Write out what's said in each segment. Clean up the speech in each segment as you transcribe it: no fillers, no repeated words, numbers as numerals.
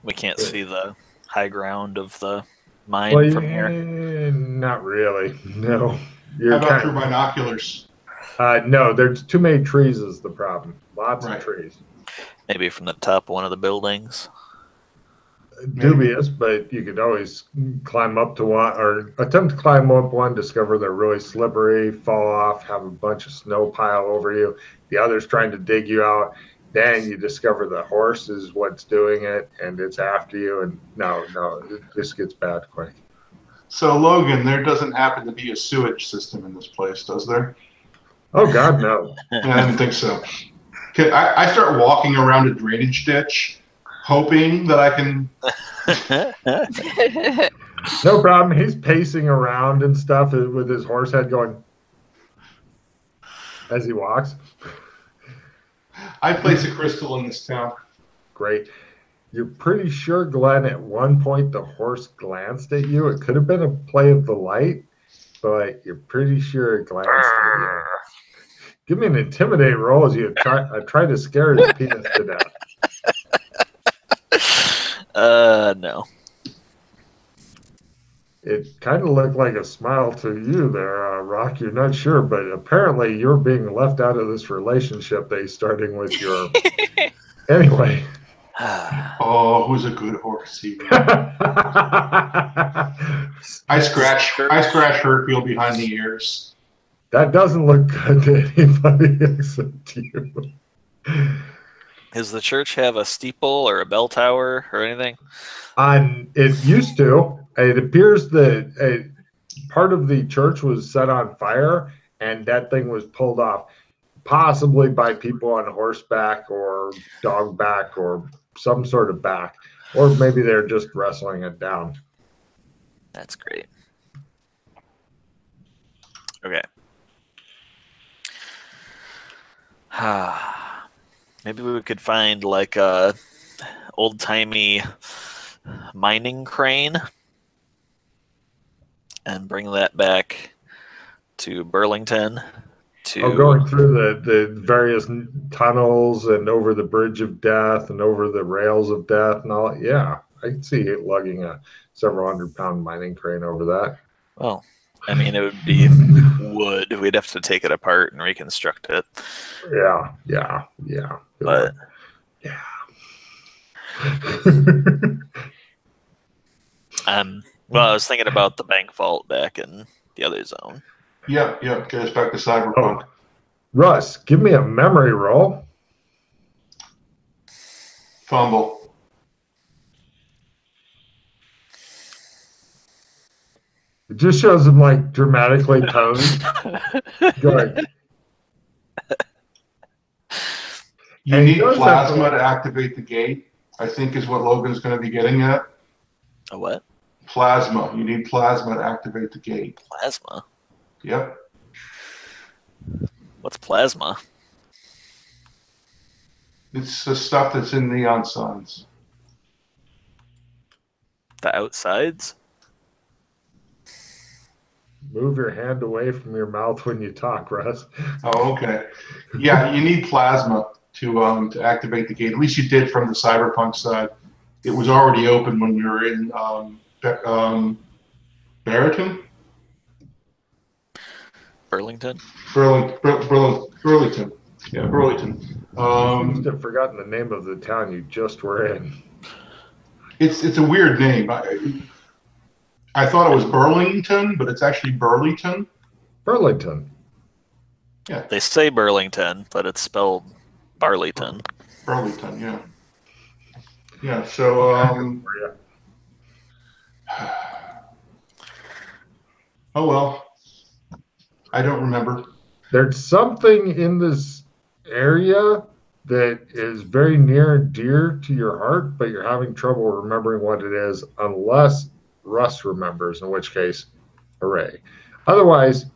We can't see the high ground of the mine Well, from here. not really. No, How you're about through kind binoculars? no. There's too many trees is the problem. Lots of Right. trees. Maybe from the top of one of the buildings. Maybe. Dubious, but you could always climb up to one or attempt to climb up one, discover they're really slippery, fall off, have a bunch of snow pile over you. The other's trying to dig you out. Then you discover the horse is what's doing it and it's after you. And no, this gets bad quick. So, Logan, there doesn't happen to be a sewage system in this place, does there? Oh, God, no. Yeah, I didn't think so. I start walking around a drainage ditch, hoping that I can. No problem. He's pacing around and stuff with his horse head going as he walks. I place a crystal in this town. Great. You're pretty sure, Glenn, at one point the horse glanced at you. It could have been a play of the light, but you're pretty sure it glanced at you. Give me an intimidate roll as you try to scare his penis to death. No. It kind of looked like a smile to you there, Rock. You're not sure, but apparently you're being left out of this relationship that he's starting with your. Anyway. Oh, who's a good horse? I scratch Hercule behind the ears. That doesn't look good to anybody except you. Does the church have a steeple or a bell tower or anything? It used to. It appears that part of the church was set on fire, and that thing was pulled off, possibly by people on horseback or dog back or some sort of back, or maybe they're just wrestling it down. That's great. Okay. Maybe we could find like a old-timey mining crane and bring that back to Burlington. Going through the various tunnels and over the bridge of death and over the rails of death and all. Yeah, I can see it lugging a several 100-pound mining crane over that. Well, I mean, it would be wood. We'd have to take it apart and reconstruct it. Yeah. But yeah. Well, I was thinking about the bank vault back in the other zone. Yep. Get us back to Cyberpunk. Russ, give me a memory roll. Fumble. It just shows him like dramatically posed. Good. You need plasma to activate the gate, I think is what Logan's going to be getting at. A what? Plasma. You need plasma to activate the gate. Plasma? Yep. What's plasma? It's the stuff that's in neon signs. The outsides? Move your hand away from your mouth when you talk, Russ. Oh, okay. Yeah, you need plasma to activate the gate. At least you did from the Cyberpunk side. It was already open when we were in Barrington? Burlington? Burlington. Yeah, Burlington. Seems to have forgotten the name of the town you just were in. It's a weird name. I thought it was Burlington, but it's actually Burlington. Burlington. Yeah. They say Burlington, but it's spelled Barleyton. Burlington, yeah. Yeah, so oh well. I don't remember. There's something in this area that is very near and dear to your heart, but you're having trouble remembering what it is unless Russ remembers, in which case, hooray. Otherwise,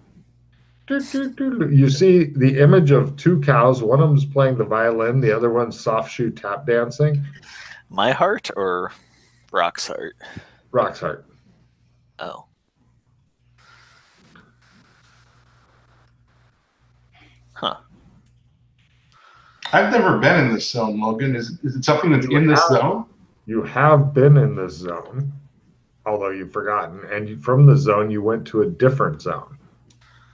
you see the image of two cows. One of them's playing the violin, the other one's soft shoe tap dancing. My heart or Rock's heart? Rock's heart. Oh. Huh. I've never been in this zone, Logan. Is it something that's in this zone? You have been in this zone, although you've forgotten, and from the zone you went to a different zone,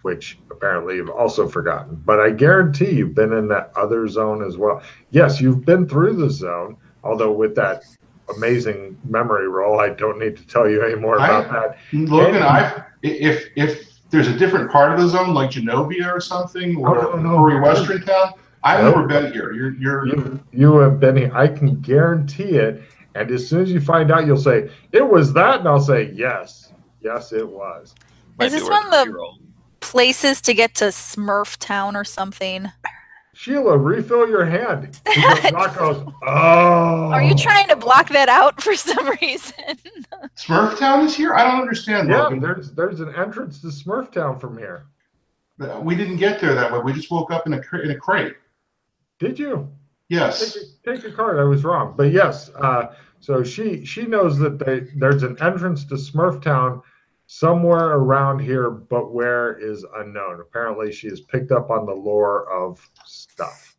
which apparently you've also forgotten. But I guarantee you've been in that other zone as well. Yes, you've been through the zone, although with that amazing memory roll, I don't need to tell you any more about that. Logan, And- if there's a different part of the zone, like Genovia or something, or no. Furry Western Town, I've No. never been here. You have been here. I can guarantee it. And as soon as you find out, you'll say, it was that. And I'll say, yes. Yes, it was. Might be this worth one a the- reroll. Places to get to Smurf Town or something. Sheila, refill your hand. Doc goes, oh. Are you trying to block that out for some reason? Smurf Town is here? I don't understand, Yeah, Logan. there's an entrance to Smurf Town from here. We didn't get there that way. We just woke up in a crate. Did you? Yes. Take a card. I was wrong. But yes, so she knows that there's an entrance to Smurf Town somewhere around here, but where is unknown. Apparently, she has picked up on the lore of stuff.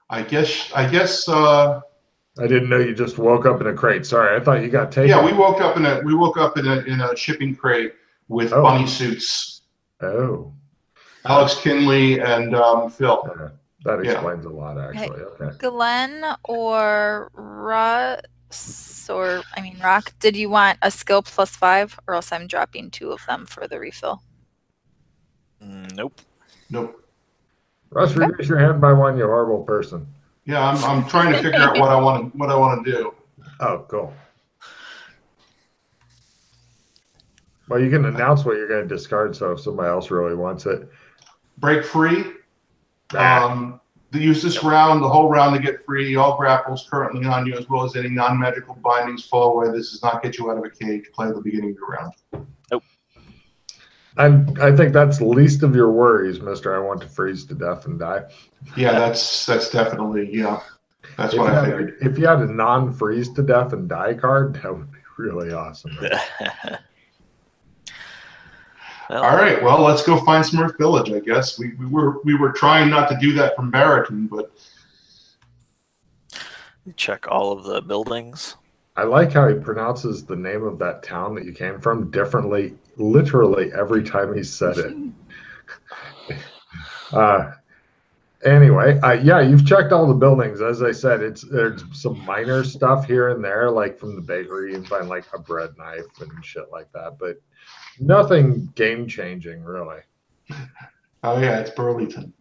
I guess. I didn't know you just woke up in a crate. Sorry, I thought you got taken. Yeah, we woke up in a shipping crate with bunny suits. Oh. Alex Kinley and Phil. That explains a lot, actually. Okay. Glenn or Rock, did you want a skill +5, or else I'm dropping 2 of them for the refill? Nope. Russ, reduce your hand by 1, you horrible person. Yeah, I'm trying to figure out what I want to do. Oh, cool. Well, you can announce what you're going to discard, so if somebody else really wants it. Break free. Use this round, the whole round, to get free. All grapples currently on you, as well as any non-magical bindings, fall away. This does not get you out of a cage. Play at the beginning of your round. Nope. I think that's the least of your worries, Mister. I want to freeze to death and die. Yeah, that's definitely, that's what I figured. If you had a non-freeze to death and die card, that would be really awesome. Well, All right, well, let's go find Smurf Village. I guess we were trying not to do that from Barrington, but check all of the buildings. I like how he pronounces the name of that town that you came from differently, literally every time he said it. Anyway, yeah, you've checked all the buildings. As I said, there's some minor stuff here and there, like from the bakery, you can find like a bread knife and shit like that, but nothing game changing, really. oh yeah, it's Burlington.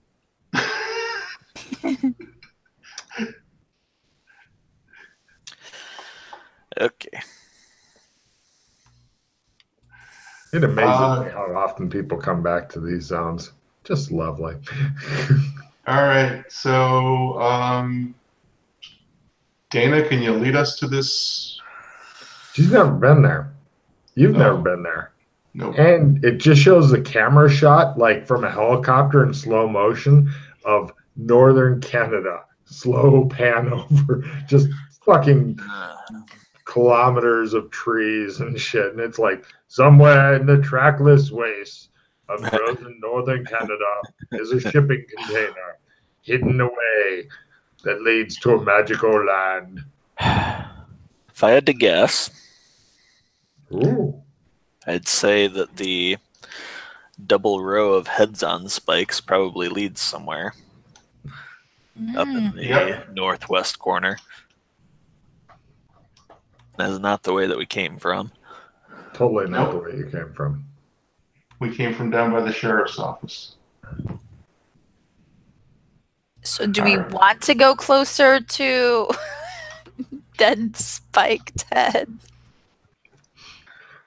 Okay. It amazes me how often people come back to these zones. Just lovely. All right, so Dana, can you lead us to this? She's never been there. You've No. never been there. Nope. And it just shows the camera shot, like from a helicopter in slow motion of northern Canada. Slow pan over, just fucking kilometers of trees and shit. And it's like, somewhere in the trackless wastes of frozen northern Canada is a shipping container hidden away that leads to a magical land. If I had to guess, Ooh. I'd say that the double row of heads on spikes probably leads somewhere up in the Yep. northwest corner. That's not the way that we came from. Totally not Nope. the way you came from. We came from down by the sheriff's office. So do we want to go closer to dead spiked heads?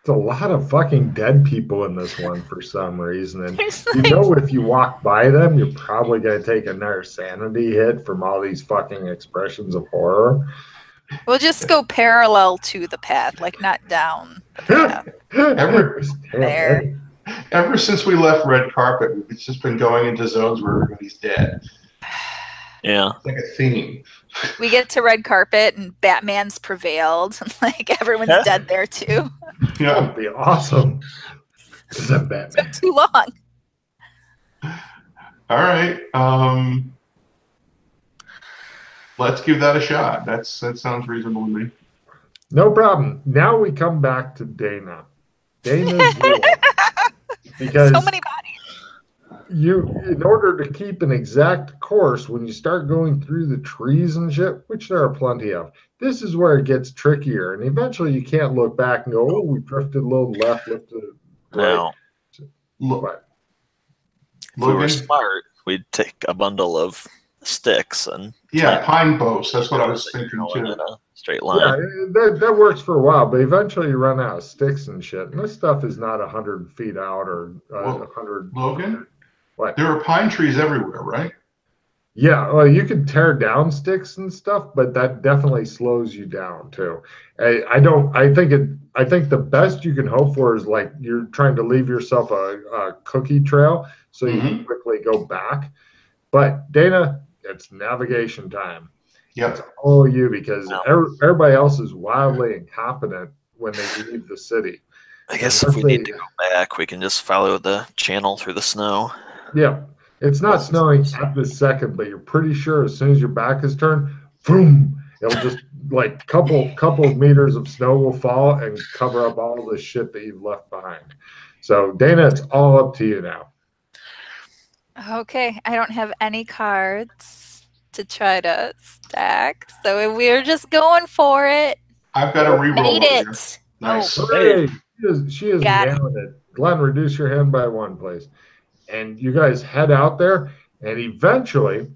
It's a lot of fucking dead people in this one for some reason. And you know, if you walk by them, you're probably going to take another sanity hit from all these fucking expressions of horror. We'll just go parallel to the path, like not down the path. There. Ever since we left Red Carpet, it's just been going into zones where everybody's dead. Yeah. It's like a theme. We get to Red Carpet and Batman's prevailed. Like everyone's dead there too. That Yeah. would be awesome. Is that Batman? Took too long. All right. Let's give that a shot. That sounds reasonable to me. No problem. Now we come back to Dana. Dana's rule. Because So many bodies. in order to keep an exact course, when you start going through the trees and shit, which there are plenty of, this is where it gets trickier. And eventually you can't look back and go, oh, we drifted a little left, lifted right. Now, But if we were Logan? smart, we'd take a bundle of sticks and Yeah, pine bows. That's what I was going thinking in too. a straight yeah, line. that works for a while, but eventually you run out of sticks and shit. And this stuff is not 100 feet out or Well, 100. Logan, What? there are pine trees everywhere, right? Yeah, well, you can tear down sticks and stuff, but that definitely slows you down too. I don't. I think the best you can hope for is like you're trying to leave yourself a cookie trail so you can quickly go back. But Dana, it's navigation time. Yep. It's all you because everybody else is wildly incompetent when they leave the city. I guess if we need to go back, we can just follow the channel through the snow. Yeah. It's not snowing at this second, but you're pretty sure as soon as your back is turned, boom, it'll just like couple of meters of snow will fall and cover up all the shit that you've left behind. So Dana, it's all up to you now. Okay, I don't have any cards to try to stack, so we're just going for it. I've got a reroll. Made over here. it. Nice. Hey, she is Got nailing it. Glenn, reduce your hand by 1, please. And you guys head out there, and eventually,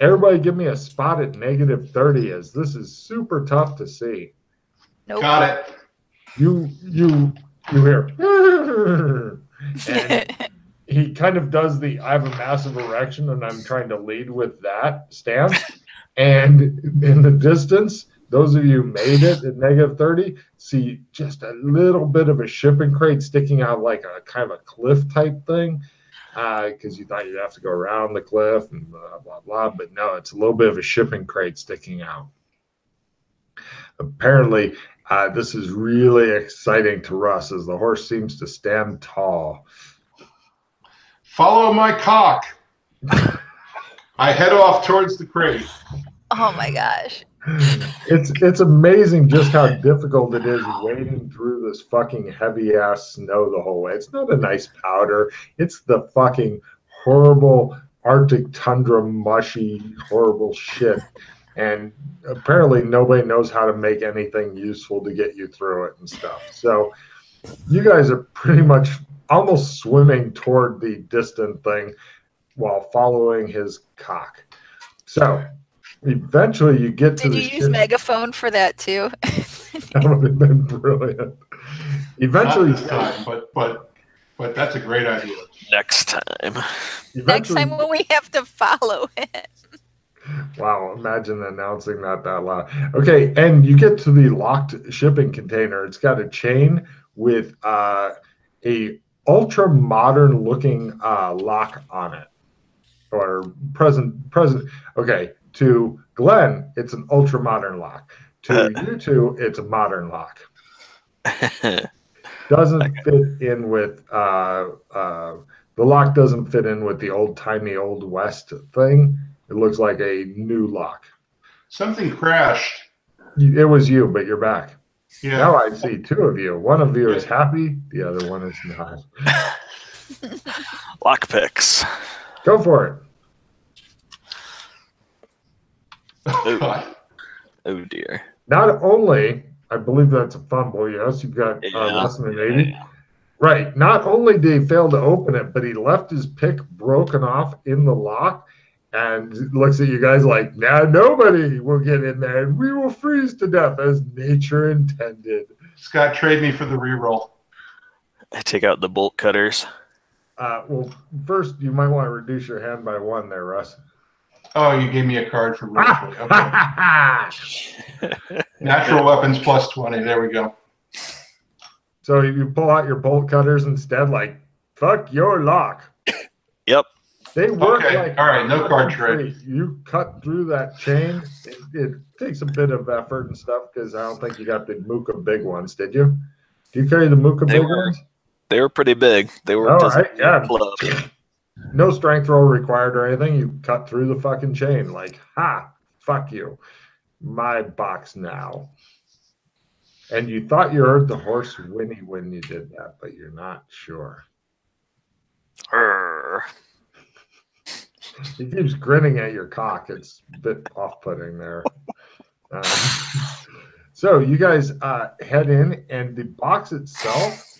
everybody give me a spot at -30, as this is super tough to see. Nope. Got it. You hear, and he kind of does the I have a massive erection and I'm trying to lead with that stance. And in the distance, those of you who made it at -30 see just a little bit of a shipping crate sticking out like a kind of a cliff type thing. Because you thought you'd have to go around the cliff and blah, blah, blah. But no, it's a little bit of a shipping crate sticking out. Apparently, this is really exciting to Russ as the horse seems to stand tall. Follow my cock. I head off towards the crate. Oh my gosh. It's amazing just how difficult it is wading through this fucking heavy ass snow the whole way. It's not a nice powder. It's the fucking horrible Arctic tundra mushy horrible shit. And apparently nobody knows how to make anything useful to get you through it and stuff. So you guys are pretty much almost swimming toward the distant thing while following his cock. So eventually you get to Did you use megaphone for that too? That would have been brilliant. Eventually, Not this time, but that's a great idea. Next time. Next time when we have to follow it. Wow, imagine announcing that loud. Okay, and you get to the locked shipping container. It's got a chain with a ultra modern looking lock on it. Or present. Okay, to Glenn, it's an ultra modern lock. To you two, it's a modern lock. Doesn't fit in with the lock doesn't fit in with the old timey old west thing. It looks like a new lock. Something crashed. It was you, but you're back. Yeah. Now I see 2 of you. One of you is happy, the other one is not. Lockpicks. Go for it. Oh dear. Not only, I believe that's a fumble, yes, you've got less than an 80. Yeah. Right. Not only did he fail to open it, but he left his pick broken off in the lock and looks at you guys like, now nobody will get in there and we will freeze to death as nature intended. Scott, trade me for the reroll. I take out the bolt cutters. Well, first, you might want to reduce your hand by 1 there, Russ. Oh, you gave me a card for reroll. Okay. Natural weapons plus 20. There we go. So you pull out your bolt cutters instead, like, fuck your lock. Yep. They work Okay, like all right, no card trade. You cut through that chain. It takes a bit of effort and stuff because I don't think you got the Mooka big ones, did you? Do you carry the Mooka big ones? They were pretty big. They were All right, yeah. club. No strength roll required or anything. You cut through the fucking chain. Like, ha, fuck you. My box now. And you thought you heard the horse whinny when you did that, but you're not sure. Arr. He keeps grinning at your cock. It's a bit off-putting there. So you guys head in, and the box itself,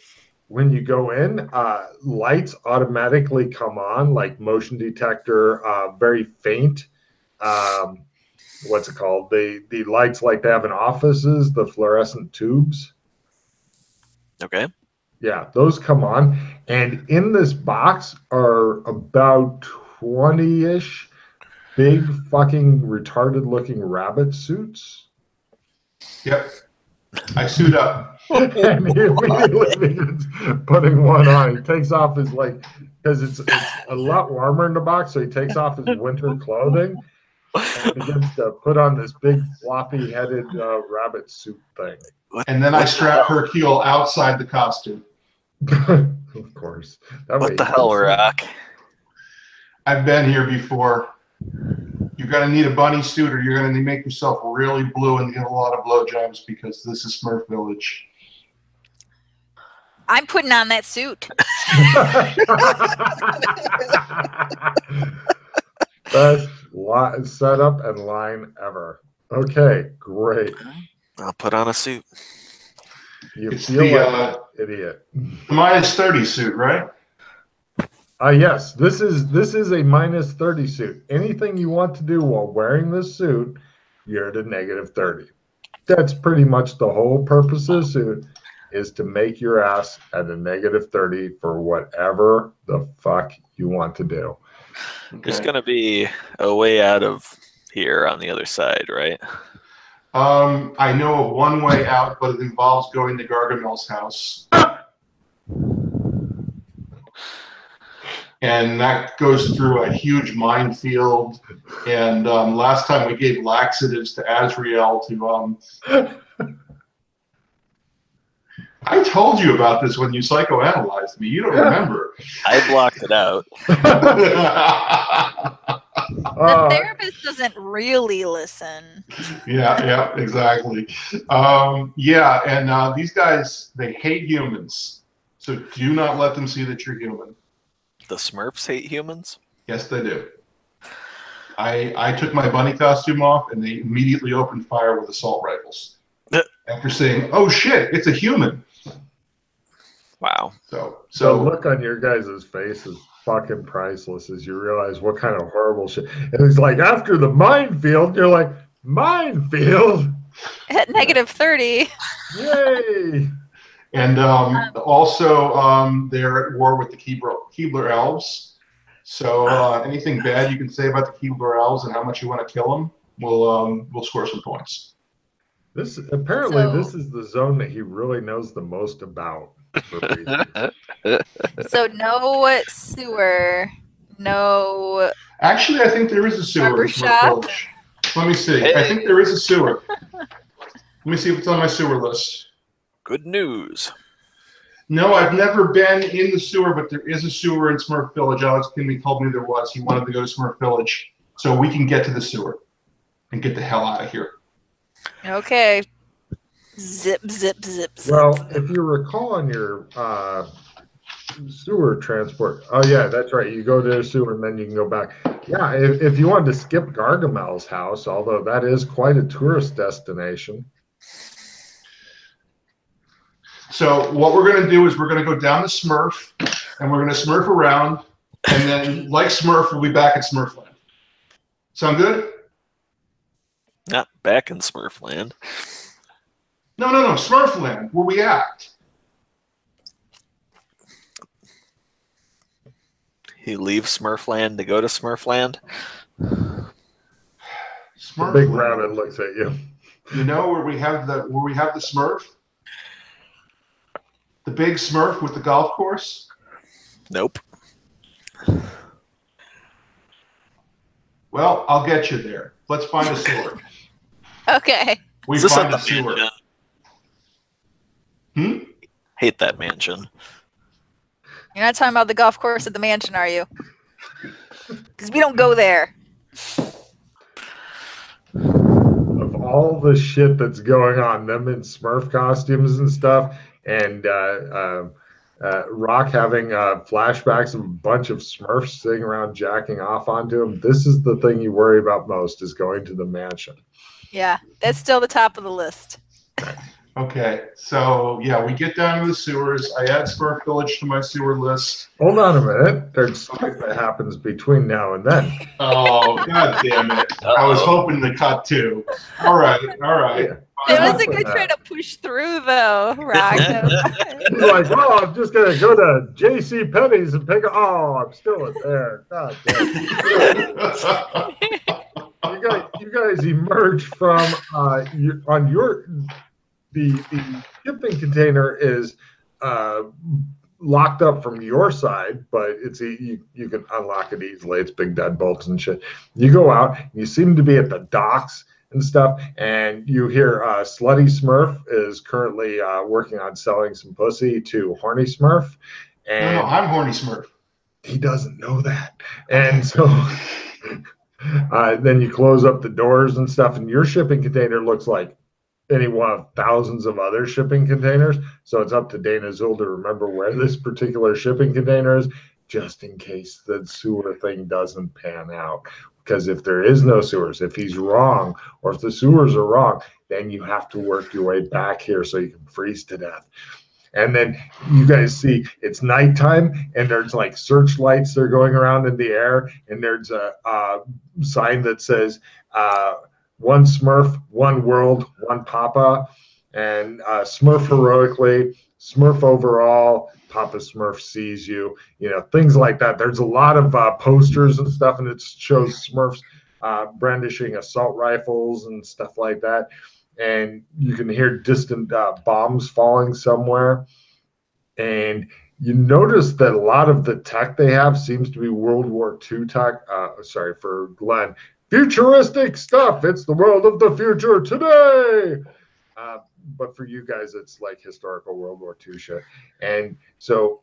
when you go in, lights automatically come on, like motion detector, very faint. What's it called? The lights like they have in offices, the fluorescent tubes. Okay. Yeah, those come on. And in this box are about 20-ish big fucking retarded looking rabbit suits. Yep. I suit up. And he immediately begins putting one on. He takes off his, like, because it's a lot warmer in the box, so he takes off his winter clothing and begins to put on this big floppy headed rabbit suit thing. And then I strap Hercule outside the costume. Of course. What the hell, Rock? I've been here before. You're going to need a bunny suit, or you're going to make yourself really blue and get a lot of blowjobs, because this is Smurf Village. I'm putting on that suit. Best setup and line ever. Okay, great. I'll put on a suit. You It's feel the like an idiot. -30 suit, right? Yes, this is a -30 suit. Anything you want to do while wearing this suit, you're at a -30. That's pretty much the whole purpose of the suit, is to make your ass at a -30 for whatever the fuck you want to do. There's going to be a way out of here on the other side, right? I know of one way out, but it involves going to Gargamel's house. And that goes through a huge minefield. And last time we gave laxatives to Azrael to... I told you about this when you psychoanalyzed me. You don't remember. I blocked it out. The therapist doesn't really listen. Yeah, exactly. Yeah, and these guys, they hate humans. So do not let them see that you're human. The Smurfs hate humans? Yes, they do. I took my bunny costume off, and they immediately opened fire with assault rifles. After saying, "Oh shit, it's a human." Wow. The So look on your guys' face is fucking priceless as you realize what kind of horrible shit. And it's like, after the minefield, you're like, minefield? At -30. Yay! and also they're at war with the Keebler elves. So anything bad you can say about the Keebler elves and how much you want to kill them, we'll score some points. This is the zone that he really knows the most about. So no sewer, no. Actually, I think there is a sewer in Smurf Village. Let me see. I think there is a sewer. Let me see if it's on my sewer list. Good news. No, I've never been in the sewer, but there is a sewer in Smurf Village. Alex Kinley told me there was. He wanted to go to Smurf Village, so we can get to the sewer and get the hell out of here. Okay. Zip, zip, zip, zip. Well, if you recall on your sewer transport, oh yeah, that's right. You go to the sewer and then you can go back. Yeah, if you wanted to skip Gargamel's house, although that is quite a tourist destination. So what we're going to do is we're going to go down to Smurf, and we're going to Smurf around, and then, like Smurf, we'll be back at Smurfland. Sound good? Not back in Smurfland. No, Smurfland, where we at. He leaves Smurfland to go to Smurfland? The big rabbit looks at you. You know where we have the Smurf? The big Smurf with the golf course? Nope. Well, I'll get you there. Let's find a sewer. Okay. We Is this find at a the sewer. mansion? Hate that mansion. You're not talking about the golf course at the mansion, are you? Because we don't go there. Of all the shit that's going on, them in Smurf costumes and stuff, and Rock having flashbacks of a bunch of Smurfs sitting around jacking off onto him. This is the thing you worry about most, is going to the mansion. Yeah, that's still the top of the list. Okay, so yeah, we get down to the sewers. I add Smurf Village to my sewer list. Hold on a minute. There's something that happens between now and then. Oh, god damn it. I was hoping to cut too. All right. It was a good try to push through, though, Rock. He's like, well, I'm just going to go to J.C. Penney's and pick up. Oh, I'm still in there. God damn. You guys emerge from the shipping container is locked up from your side, but it's you can unlock it easily. It's big deadbolts and shit. You go out, and you seem to be at the docks and stuff, and you hear Slutty Smurf is currently working on selling some pussy to Horny Smurf. And no, I'm Horny Smurf. He doesn't know that. And so then you close up the doors and stuff, and your shipping container looks like any one of thousands of other shipping containers. So it's up to Dana Zool to remember where this particular shipping container is, just in case the sewer thing doesn't pan out. Because if there is no sewers, if he's wrong, or if the sewers are wrong, then you have to work your way back here so you can freeze to death. And then you guys see it's nighttime, and there's like searchlights that are going around in the air, and there's a sign that says, one Smurf, one world, one Papa, and Smurf heroically, Smurf overall, Papa Smurf sees you, things like that. There's a lot of posters and stuff, and it shows Smurfs brandishing assault rifles and stuff like that. And you can hear distant bombs falling somewhere. And you notice that a lot of the tech they have seems to be World War II tech. Sorry, for Glenn. Futuristic stuff. It's the world of the future today. But for you guys, it's like historical World War II shit. And so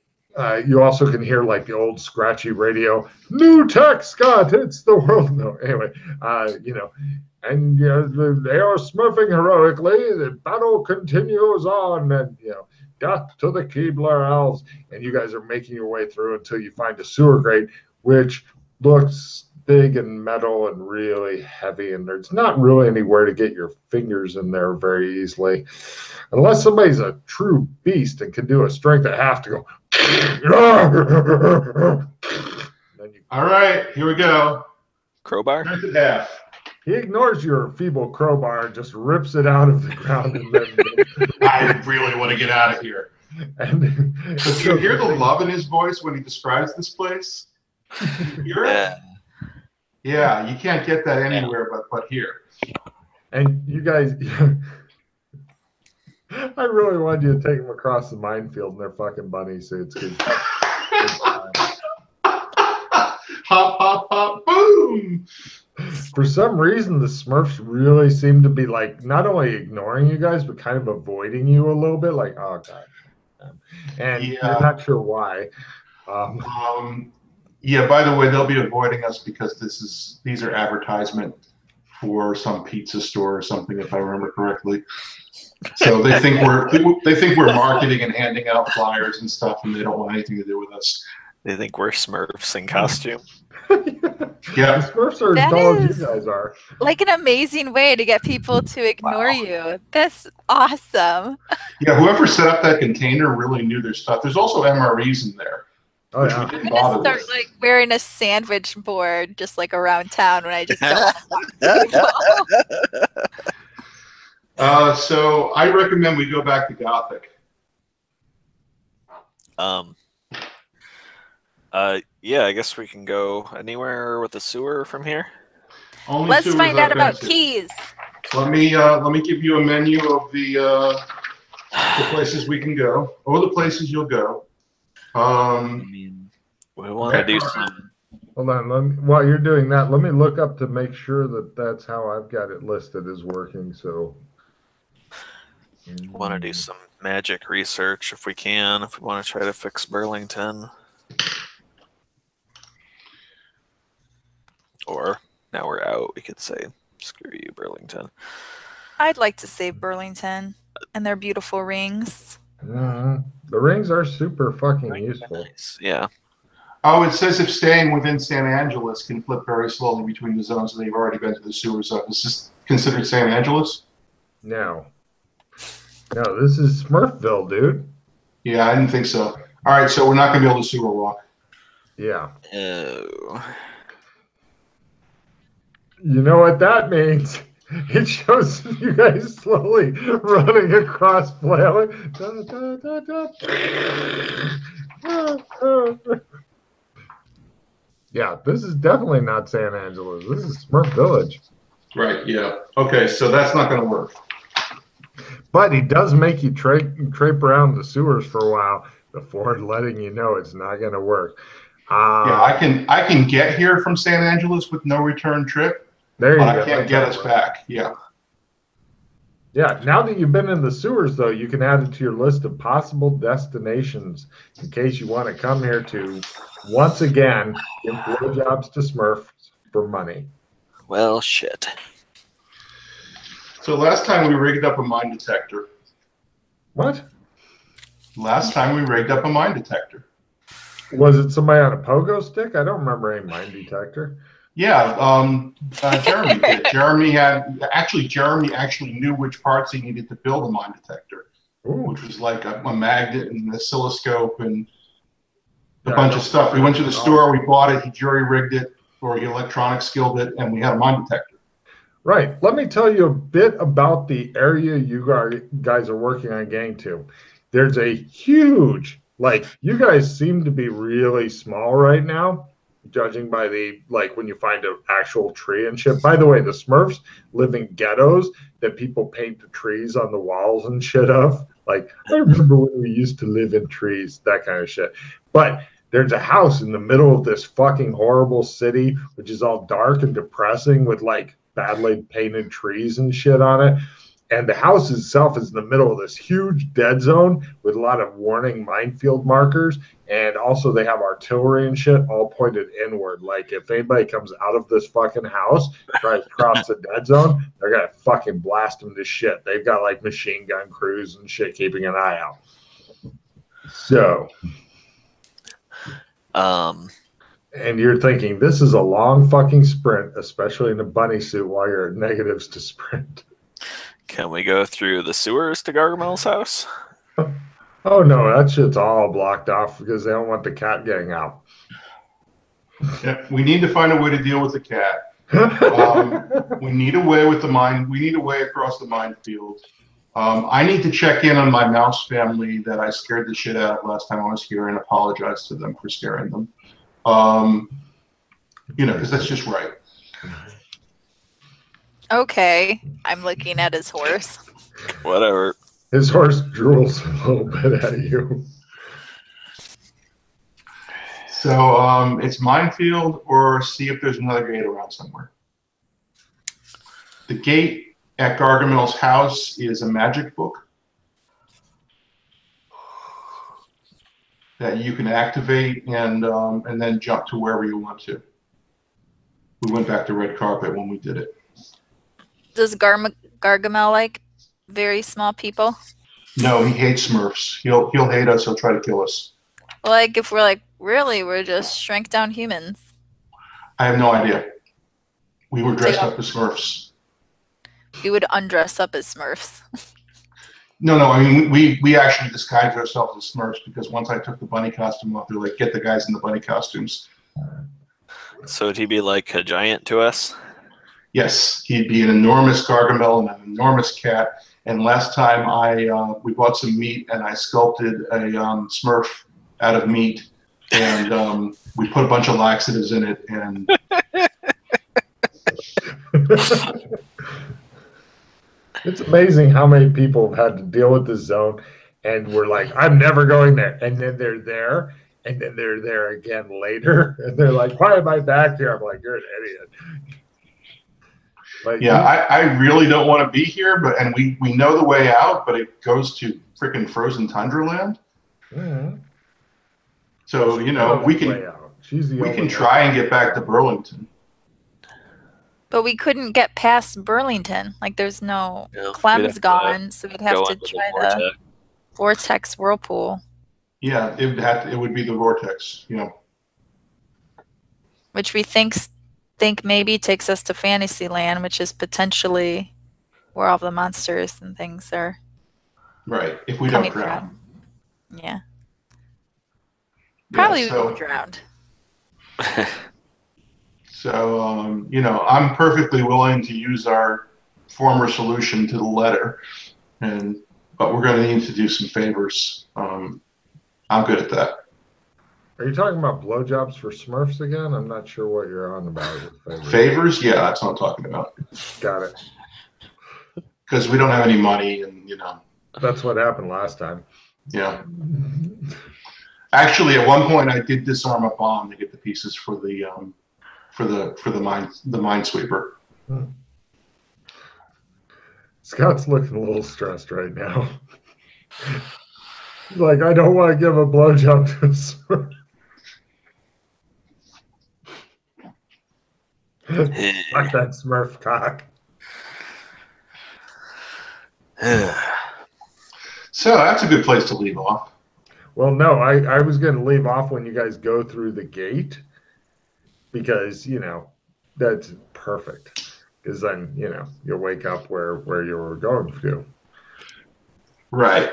you also can hear like the old scratchy radio. New tech, Scott. It's the world. No, anyway, and they are smurfing heroically. The battle continues on, and death to the Keebler elves. And you guys are making your way through until you find a sewer grate, which looks big and metal and really heavy, and there's not really anywhere to get your fingers in there very easily, unless somebody's a true beast and can do a strength at half to go. All right, here we go. Crowbar? Strength at half. He ignores your feeble crowbar and just rips it out of the ground. And then I really want to get out of here. And But you hear the love in his voice when he describes this place? You hear it? Yeah, you can't get that anywhere but here. And you guys, I really wanted you to take them across the minefield in their fucking bunny suits. Hop, hop, hop, boom! For some reason, the Smurfs really seem to be like not only ignoring you guys, but kind of avoiding you a little bit. Like, oh god, and you're not sure why. Yeah. By the way, they'll be avoiding us because these are advertisement for some pizza store or something, if I remember correctly. So they think we're marketing and handing out flyers and stuff, and they don't want anything to do with us. They think we're Smurfs in costume. Yeah, the Smurfs are as dull as you guys are. Like an amazing way to get people to ignore you. That's awesome. Yeah, whoever set up that container really knew their stuff. There's also MREs in there. Oh yeah. I'm gonna start like wearing a sandwich board just like around town when I just don't So I recommend we go back to Gothic. Yeah, I guess we can go anywhere with a sewer from here. Only Let's sewers find I've out been about to. keys. Let me give you a menu of the places we can go, or the places you'll go. I mean, we want to do some. Hold on, while you're doing that, let me look up to make sure that that's how I've got it listed as working. So, Want to do some magic research if we can. If we want to try to fix Burlington. Or now we're out, we could say, screw you, Burlington. I'd like to save Burlington and their beautiful rings. The rings are super fucking useful. Nice. Yeah. Oh, it says if staying within San Angeles can flip very slowly between the zones that they've already been to the sewer zone. Is this considered San Angeles? No. No, this is Smurfville, dude. Yeah, I didn't think so. All right, so we're not going to be able to sewer walk. Yeah. Oh. You know what that means? It shows you guys slowly running across flailing. Da, da, da, da. Yeah, this is definitely not San Angeles. This is Smurf Village. Right, yeah. Okay, so that's not going to work. But he does make you trape around the sewers for a while before letting you know it's not going to work. Yeah, I can get here from San Angeles with no return trip, There you but go. I can't get us back. Yeah. Yeah, now that you've been in the sewers, though, you can add it to your list of possible destinations in case you want to come here to, once again, give blowjobs to Smurfs for money. Well, shit. So last time we rigged up a mine detector. What? Last time we rigged up a mine detector. Was it somebody on a pogo stick? I don't remember any mine detector. Yeah, Jeremy did. Jeremy actually knew which parts he needed to build a mine detector, Ooh. which was like a magnet and an oscilloscope and a Yeah, bunch of stuff. We went to the store, we bought it, he jury rigged it, or he electronic skilled it, and we had a mine detector. Right. Let me tell you a bit about the area you guys are working on getting to. There's a huge, like, you guys seem to be really small right now, judging by the, like, when you find an actual tree and shit. By the way, the Smurfs live in ghettos that people paint the trees on the walls and shit of. Like, I remember when we used to live in trees, that kind of shit. But there's a house in the middle of this fucking horrible city, which is all dark and depressing with, like, badly painted trees and shit on it. And the house itself is in the middle of this huge dead zone with a lot of warning minefield markers. And also they have artillery and shit all pointed inward. Like, if anybody comes out of this fucking house, tries to cross the dead zone, they're going to fucking blast them to shit. They've got, like, machine gun crews and shit keeping an eye out. So. And you're thinking, this is a long fucking sprint, especially in a bunny suit while you're at negatives to sprint. Can we go through the sewers to Gargamel's house? Oh no, that shit's all blocked off because they don't want the cat getting out. Yeah, we need to find a way to deal with the cat. We need a way with the mine. We need a way across the minefield. I need to check in on my mouse family that I scared the shit out of last time I was here and apologize to them for scaring them. You know, because that's just right. Okay, I'm looking at his horse. Whatever. His horse drools a little bit at you. So it's minefield or see if there's another gate around somewhere. The gate at Gargamel's house is a magic book that you can activate and then jump to wherever you want to. We went back to red carpet when we did it. Does Gargamel like very small people? No, he hates Smurfs. He'll hate us. He'll try to kill us. Like, if we're like, really, we're just shrink down humans. I have no idea. We were dressed up as Smurfs. We would undress up as Smurfs. No, I mean, we actually disguised ourselves as Smurfs because once I took the bunny costume off, they're like, get the guys in the bunny costumes. So would he be like a giant to us? Yes, he'd be an enormous Gargamel and an enormous cat. And last time we bought some meat and I sculpted a Smurf out of meat, and we put a bunch of laxatives in it. And it's amazing how many people have had to deal with this zone, and we're like, I'm never going there, and then they're there, and then they're there again later, and they're like, why am I back here? I'm like, you're an idiot. Like, yeah, I really don't want to be here, and we know the way out, but it goes to freaking frozen tundra land. Mm-hmm. So, you know, we can try and get back to Burlington. But we couldn't get past Burlington. Like, there's no Yeah, we'd Clem's have to gone, so we'd have Go to into try the the vortex. Vortex Whirlpool, Yeah, it would be the vortex. You know. which we think maybe takes us to Fantasyland, which is potentially where all the monsters and things are Right. If we coming don't drown. from. Yeah. Yeah, Probably we so- won't drown. So, you know, I'm perfectly willing to use our former solution to the letter, but we're going to need to do some favors. I'm good at that. Are you talking about blowjobs for Smurfs again? I'm not sure what you're on about with favors. Favors? Yeah, that's what I'm talking about. Got it. Because we don't have any money, and you know. That's what happened last time. Yeah. Actually, at one point, I did disarm a bomb to get the pieces for the minesweeper. Scott's looking a little stressed right now. He's like, I don't want to give a blowjob to a Smurf. Fuck that Smurf cock. So that's a good place to leave off. Well, no, I was going to leave off when you guys go through the gate because, you know, that's perfect. Because then, you know, you'll wake up where you were going to. Right.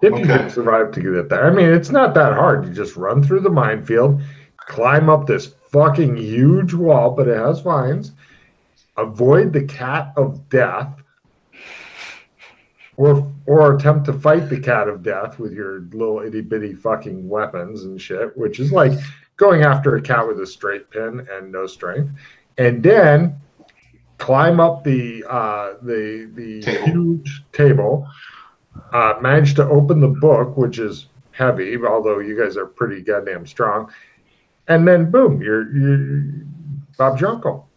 If you can survive to get there. I mean, it's not that hard. You just run through the minefield, climb up this fucking huge wall, but it has vines, avoid the cat of death, or attempt to fight the cat of death with your little itty-bitty fucking weapons and shit, which is like going after a cat with a straight pin and no strength. And then climb up the huge table, manage to open the book, which is heavy, although you guys are pretty goddamn strong. And then boom, you're Bob's your uncle.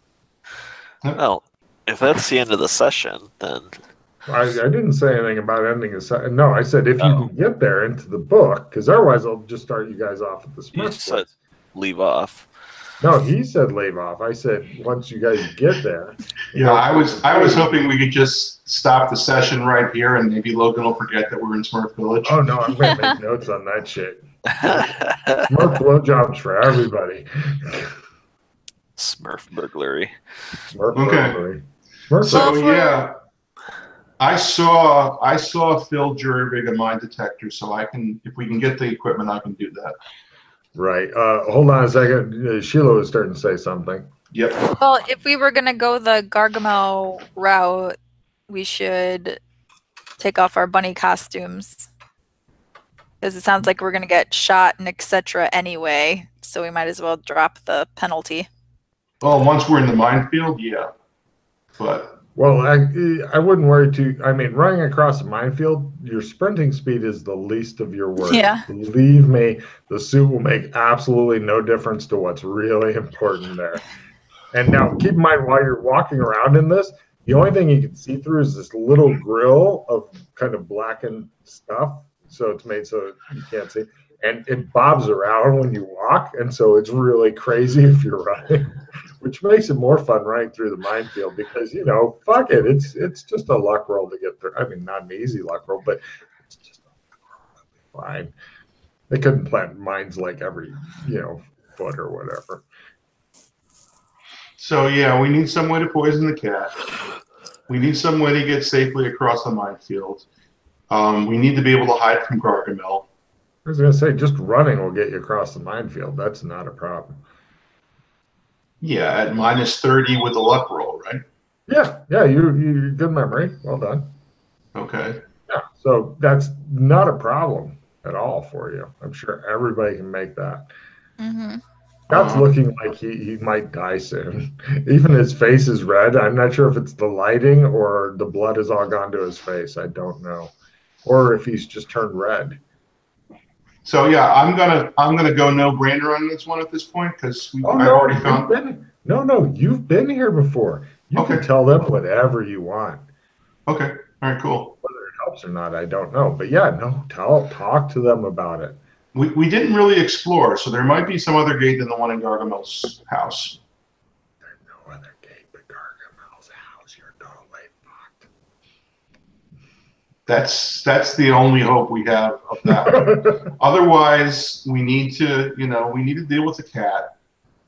Well, if that's the end of the session, then I didn't say anything about ending a session. No, I said if you can get there into the book, because otherwise I'll just start you guys off at the you Smurf said place. leave off. No, he said leave off. I said once you guys get there. Yeah, I was hoping we could just stop the session right here, and maybe Logan will forget that we're in Smurf Village. Oh no, I'm gonna make notes on that shit. Smurf blowjobs for everybody. Smurf burglary. Smurf Okay. burglary. Smurf So Well, yeah, I saw Phil Jury a mine detector, so I can, if we can get the equipment, I can do that. Right. Hold on a second. Sheila was starting to say something. Yep. Well, if we were gonna go the Gargamel route, we should take off our bunny costumes. Because it sounds like we're gonna get shot and etc. anyway, so we might as well drop the penalty. Well, once we're in the minefield, yeah. But Well, I wouldn't worry too. I mean, running across a minefield, your sprinting speed is the least of your worries. Yeah. Believe me, the suit will make absolutely no difference to what's really important there. And now, keep in mind, while you're walking around in this, the only thing you can see through is this little grill of kind of blackened stuff. So it's made so you can't see. And it bobs around when you walk. And so it's really crazy if you're running, which makes it more fun running through the minefield because, you know, fuck it. It's just a luck roll to get through. I mean, not an easy luck roll, but it's just a luck roll. Fine. They couldn't plant mines like every, you know, foot or whatever. so yeah, we need some way to poison the cat. We need some way to get safely across the minefield. We need to be able to hide from Gargamel. I was going to say, just running will get you across the minefield. That's not a problem. Yeah, at -30 with the luck roll, right? Yeah, you good memory. Well done. Okay. Yeah, so that's not a problem at all for you. I'm sure everybody can make that. Mm-hmm. Scott's looking like he might die soon. Even his face is red. I'm not sure if it's the lighting or the blood has all gone to his face. I don't know. Or if he's just turned red. So yeah, I'm gonna go no-brainer on this one at this point because I've already found. You've been here before. You can tell them whatever you want. Okay. All right. Cool. Whether it helps or not, I don't know. But yeah, no, talk to them about it. We didn't really explore, so there might be some other gate than the one in Gargamel's house. There's no other gate but Gargamel. totally fucked. That's the only hope we have of that. Otherwise, we need to, we need to deal with the cat.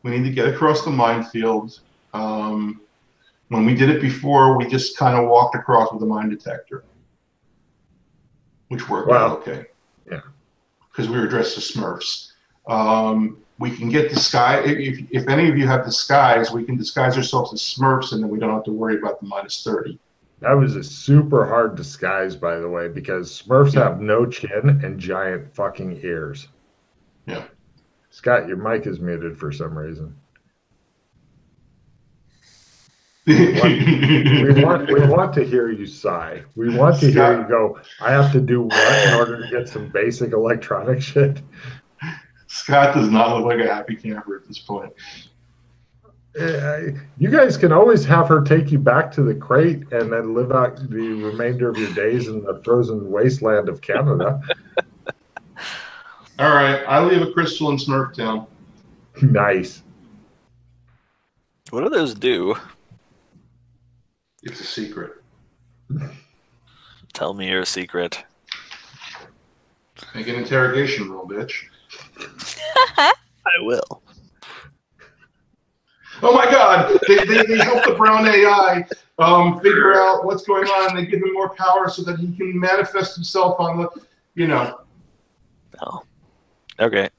We need to get across the minefield. When we did it before, we just kind of walked across with a mine detector, which worked out okay. Yeah. Because we were dressed as Smurfs. We can get disguise. If any of you have disguise, we can disguise ourselves as Smurfs, and then we don't have to worry about the -30. That was a super hard disguise, by the way, because Smurfs have no chin and giant fucking ears. Yeah. Scott, your mic is muted for some reason. We want to hear you sigh. We want to hear you go, I have to do what in order to get some basic electronic shit? Scott does not look like a happy camper at this point. You guys can always have her take you back to the crate and then live out the remainder of your days in the frozen wasteland of Canada. All right, I leave a crystal in Smurf Town. Nice. What do those do? It's a secret. Tell me your secret. Make an interrogation roll, bitch. I will. Oh my God! They help the brown AI figure out what's going on. They give him more power so that he can manifest himself on the, Oh. Okay.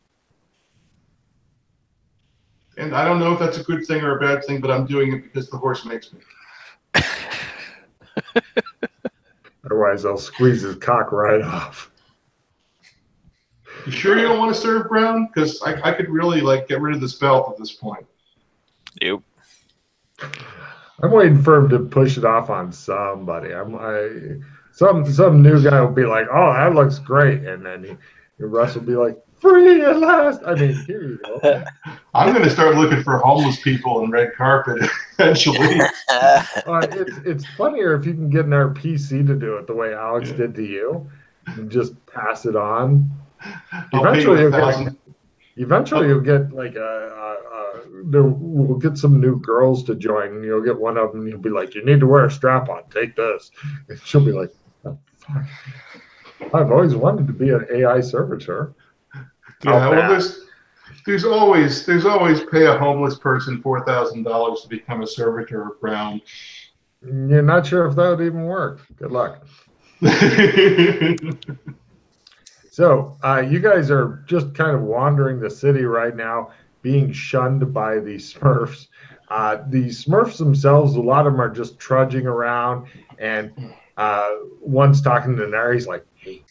And I don't know if that's a good thing or a bad thing, but I'm doing it because the horse makes me. Otherwise, I'll squeeze his cock right off. You sure you don't want to serve Brown? Because I could really get rid of this belt at this point. Yep. I'm waiting for him to push it off on somebody. Some new guy will be like, "Oh, that looks great," and then Russ will be like, "Free at last!" I mean, here you go. I'm going to start looking for homeless people in red carpet eventually. It's funnier if you can get an RPC to do it the way Alex did to you, and just pass it on. Eventually, you'll get like we'll get some new girls to join, and you'll get one of them. And you'll be like, "You need to wear a strap on. Take this." And she'll be like, "Oh, fuck. I've always wanted to be an AI servitor." Yeah, well, there's always pay a homeless person $4,000 to become a servitor of Brown. You're not sure if that would even work. Good luck. So you guys are just kind of wandering the city right now, being shunned by the Smurfs. The Smurfs themselves, a lot of them are just trudging around, and one's talking to Nary. He's like, hey,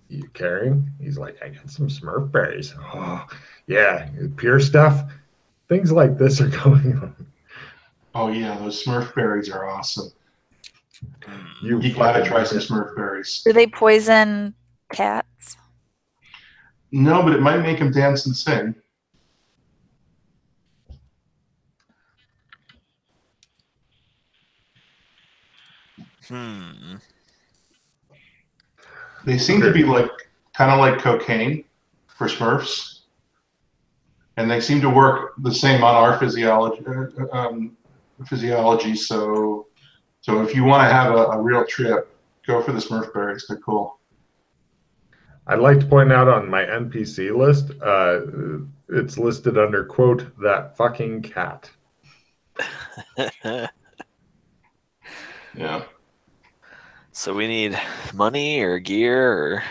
you carrying? He's like, I got some Smurf berries. Oh, yeah, pure stuff. Things like this are going on. Oh, yeah, those Smurf berries are awesome. You gotta try some Smurf berries. Do they poison cats? No, but it might make them dance and sing. They seem to be kind of like cocaine for Smurfs, and they seem to work the same on our physiology. So if you want to have a real trip, go for the Smurf berries. They're cool. I'd like to point out on my NPC list, it's listed under, quote, that fucking cat. Yeah. So we need money or gear or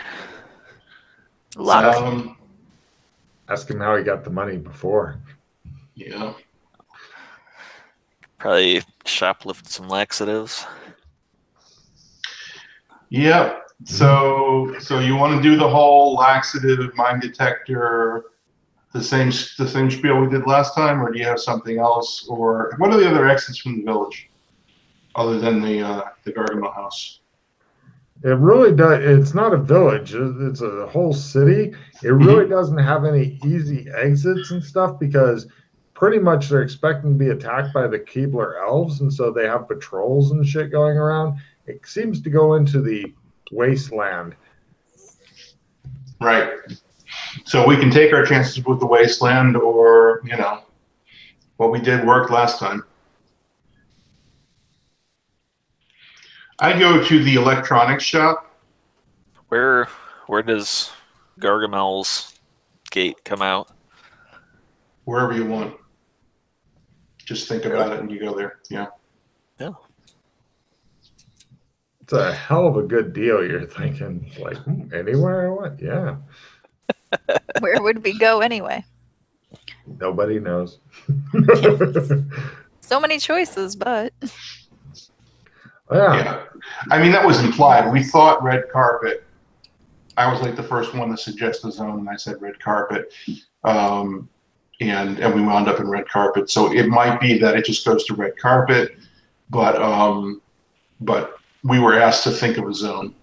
luck. Ask him how he got the money before. Yeah. Probably shoplift some laxatives. Yeah. So you want to do the whole laxative mine detector, the same spiel we did last time, or do you have something else? Or what are the other exits from the village, other than the Gargamel house? It really does. It's not a village. It's a whole city. It really doesn't have any easy exits and stuff because pretty much they're expecting to be attacked by the Keebler elves, and so they have patrols and shit going around. It seems to go into the wasteland. Right. So we can take our chances with the wasteland, or what we did worked last time. I go to the electronics shop. Where does Gargamel's gate come out? Wherever you want. Just think about it and you go there. Yeah. Yeah. It's a hell of a good deal. You're thinking, like, anywhere I want? Yeah. Where would we go anyway? Nobody knows. So many choices, but Yeah. I mean, that was implied. We thought red carpet. I was like the first one to suggest the zone, and I said red carpet. And we wound up in red carpet. So it might be that it just goes to red carpet, but we were asked to think of a zone.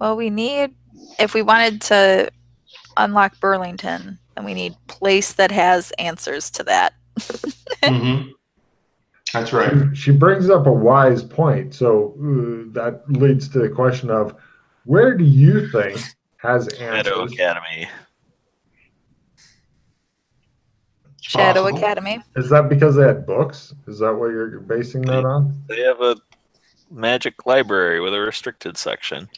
well, we need, if we wanted to unlock Burlington, then we need place that has answers to that. Mm-hmm. That's right. She brings up a wise point. So that leads to the question of, where do you think has Shadow answers? Academy. Shadow Possible. Academy. Is that because they had books? Is that what you're basing that on? They have a magic library with a restricted section.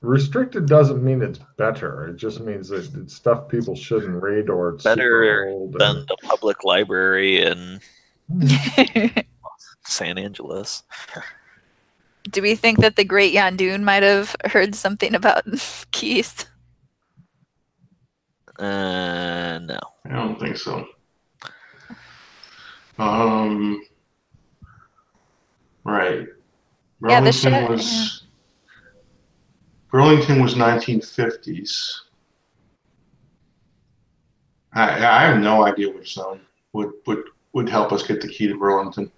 Restricted doesn't mean it's better. It just means that it's stuff people shouldn't read or it's super Better old. than the public library in San Angeles. Do we think that the Great Yondoon might have heard something about keys? No. I don't think so. Right. Yeah, the Burlington was 1950s. I have no idea which zone would help us get the key to Burlington.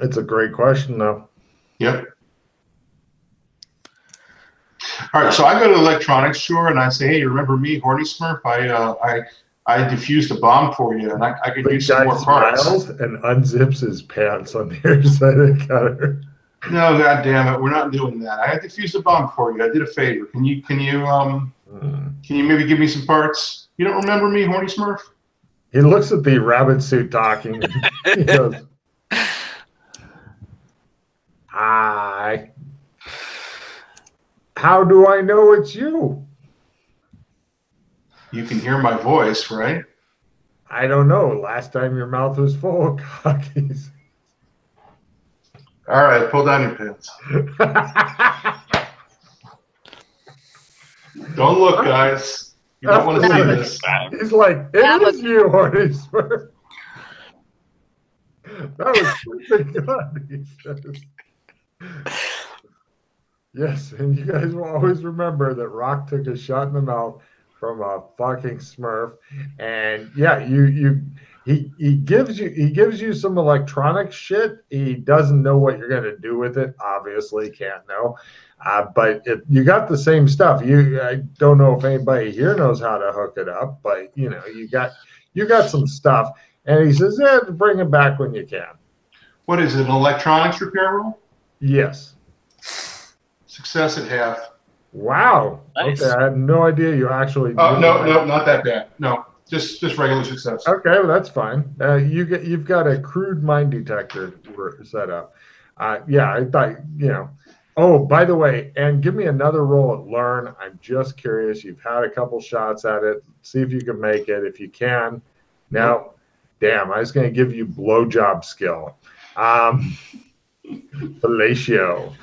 It's a great question, though. Yep. All right, so I go to the electronics store and I say, "Hey, you remember me, Horny Smurf? I diffused a bomb for you, and I could The use some guy more parts." smiles and unzips his pants on the other side of the counter. No, God damn it, we're not doing that. I diffused a bomb for you. I did a favor. Can you maybe give me some parts? You don't remember me, Horny Smurf? He looks at the rabbit suit talking. And he goes, "Hi. How do I know it's you? You can hear my voice, right? I don't know. Last time your mouth was full of cookies." All right, pull down your pants. Don't look, guys. You don't want to see this. He's like, "It is you, Horny Smurf." That was pretty good, he says. Yes, and you guys will always remember that Rock took a shot in the mouth from a fucking Smurf. And yeah, he gives you some electronic shit. He doesn't know what you're gonna do with it. Obviously, can't know. But you got the same stuff. I don't know if anybody here knows how to hook it up, but you got some stuff. And he says, "Yeah, bring it back when you can." What is it, an electronics repair roll? Yes. Success at half. Wow. Nice. Okay, I had no idea you actually. Oh, no, not that bad. No, just regular success. Okay, well, that's fine. You've got a crude mine detector set up. Yeah, I thought, Oh, by the way, and give me another roll at learn. I'm just curious. You've had a couple shots at it. See if you can make it. If you can. Now, damn, I was going to give you blowjob skill. Fellatio.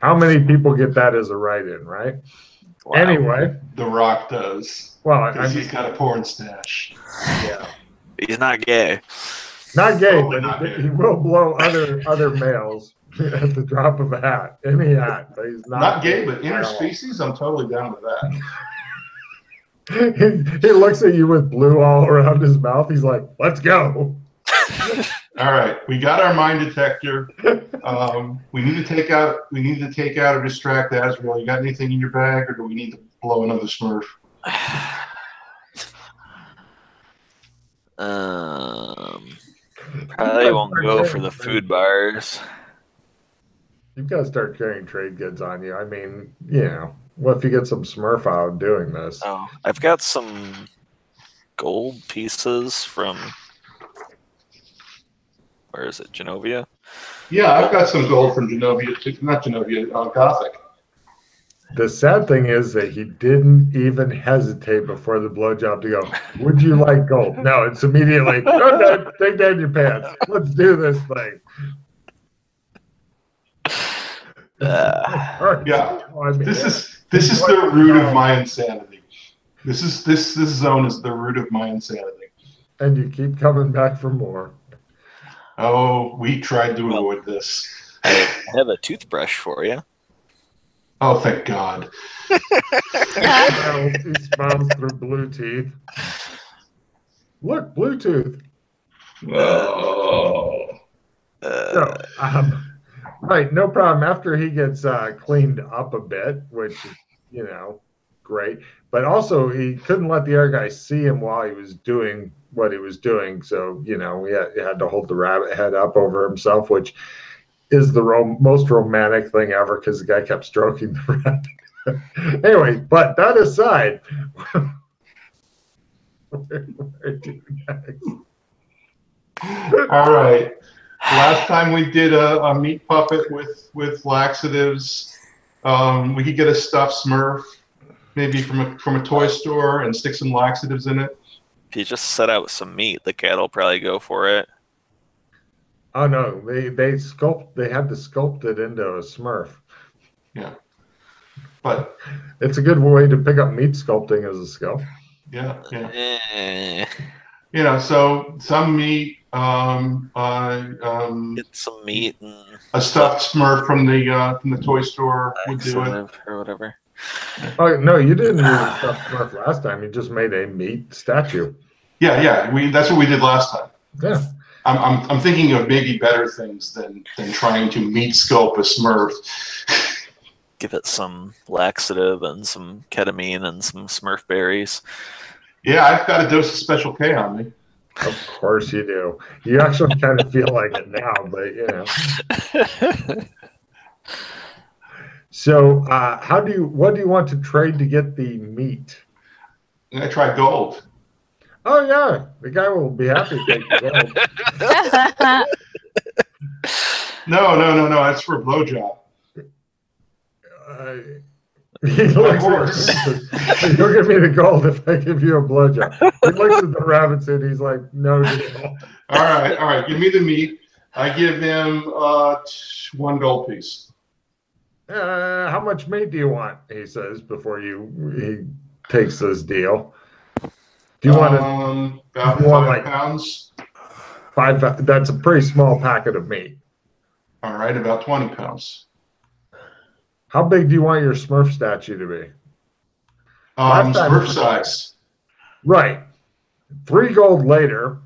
How many people get that as a write-in, right? Wow. Anyway. The Rock does. Well, Because he's got a porn stash. Yeah. He's not gay. Not gay, Totally but not gay. he will blow other males at the drop of a hat. Any hat. But he's Not gay, but at all. interspecies, I'm totally down with he that. looks at you with blue all around his mouth. He's like, "Let's go." All right, we got our mine detector. We need to take out or distract Azrael. You got anything in your bag, or do we need to blow another Smurf? Probably won't go for the food bars. You've got to start carrying trade goods on you. I mean, what if you get some Smurf out doing this? Oh, I've got some gold pieces from, where is it, Genovia? Yeah, I've got some gold from Genovia, not Genovia, Gothic. The sad thing is that he didn't even hesitate before the blowjob to go, would you like gold? No, it's immediately, okay, take down your pants. Let's do this thing. Yeah. I mean, This is the root of my insanity. This zone is the root of my insanity. And you keep coming back for more. Oh, we tried to avoid this. I have a toothbrush for you. Oh, thank God. He smiles through blue teeth. Look, Bluetooth. Oh. So, right, no problem. After he gets cleaned up a bit, which is, you know, great. But also, he couldn't let the other guy see him while he was doing what he was doing. So, you know, he had to hold the rabbit head up over himself, which is the most romantic thing ever because the guy kept stroking the rabbit. Anyway, but that aside, where do next? All right. Last time we did a meat puppet with laxatives. We could get a stuffed Smurf, maybe from a toy store, and stick some laxatives in it. If you just set out some meat, the cat will probably go for it. Oh no, they had to sculpt it into a Smurf. Yeah. But it's a good way to pick up meat sculpting as a skill. Yeah. You know, so some meat, get some meat and a stuffed Smurf from the toy store would do it, or whatever. Oh no, you didn't use a stuffed Smurf last time. You just made a meat statue. Yeah. That's what we did last time. Yeah. I'm thinking of maybe better things than trying to meat sculpt a Smurf. Give it some laxative and some ketamine and some Smurf berries. Yeah, I've got a dose of Special K on me. Of course you do. You actually kind of feel like it now, but you know. So, what do you want to trade to get the meat? I tried gold. Oh yeah, the guy will be happy to take the gold. No. That's for a blowjob. He looks you'll give me the gold if I give you a blowjob. He looks at the rabbits and he's like, no deal. All right. Give me the meat. I give him 1 gold piece. How much meat do you want? He says before he takes this deal. Do you want about 5 pounds? 5. That's a pretty small packet of meat. All right, about 20 pounds. How big do you want your Smurf statue to be? Smurf size. Right. 3 gold later,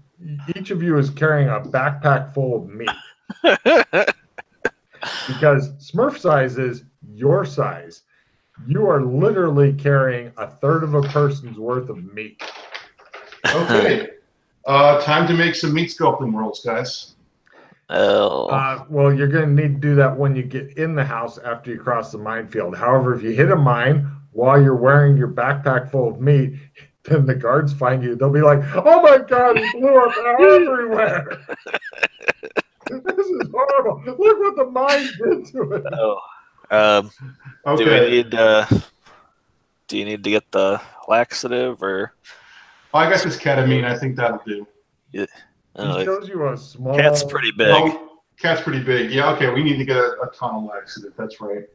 each of you is carrying a backpack full of meat. Because Smurf size is your size. You are literally carrying 1/3 of a person's worth of meat. Okay. Time to make some meat sculpting rolls, guys. Oh. Well, you're going to need to do that when you get in the house after you cross the minefield. However, if you hit a mine while you're wearing your backpack full of meat, then the guards find you. They'll be like, oh my God, he blew up everywhere. This is horrible. Look what the mine did to it. Oh. Okay. Do you need to get the laxative or? I got this ketamine. I think that'll do. Yeah. He shows you a small. Cat's pretty big. Oh, cat's pretty big. Yeah. Okay. We need to get a ton of laxative. That's right.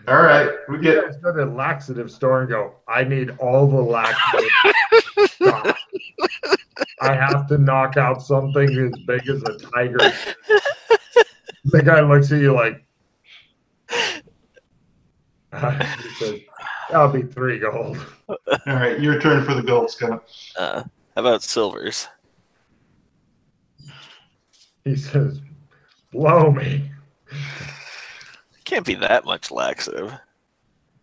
All right. We get. You guys go to the laxative store and go, I need all the laxative. I have to knock out something as big as a tiger. The guy looks at you like, he says, that'll be 3 gold. All right, your turn for the gold, Scott. How about silvers? He says, blow me. Can't be that much laxative.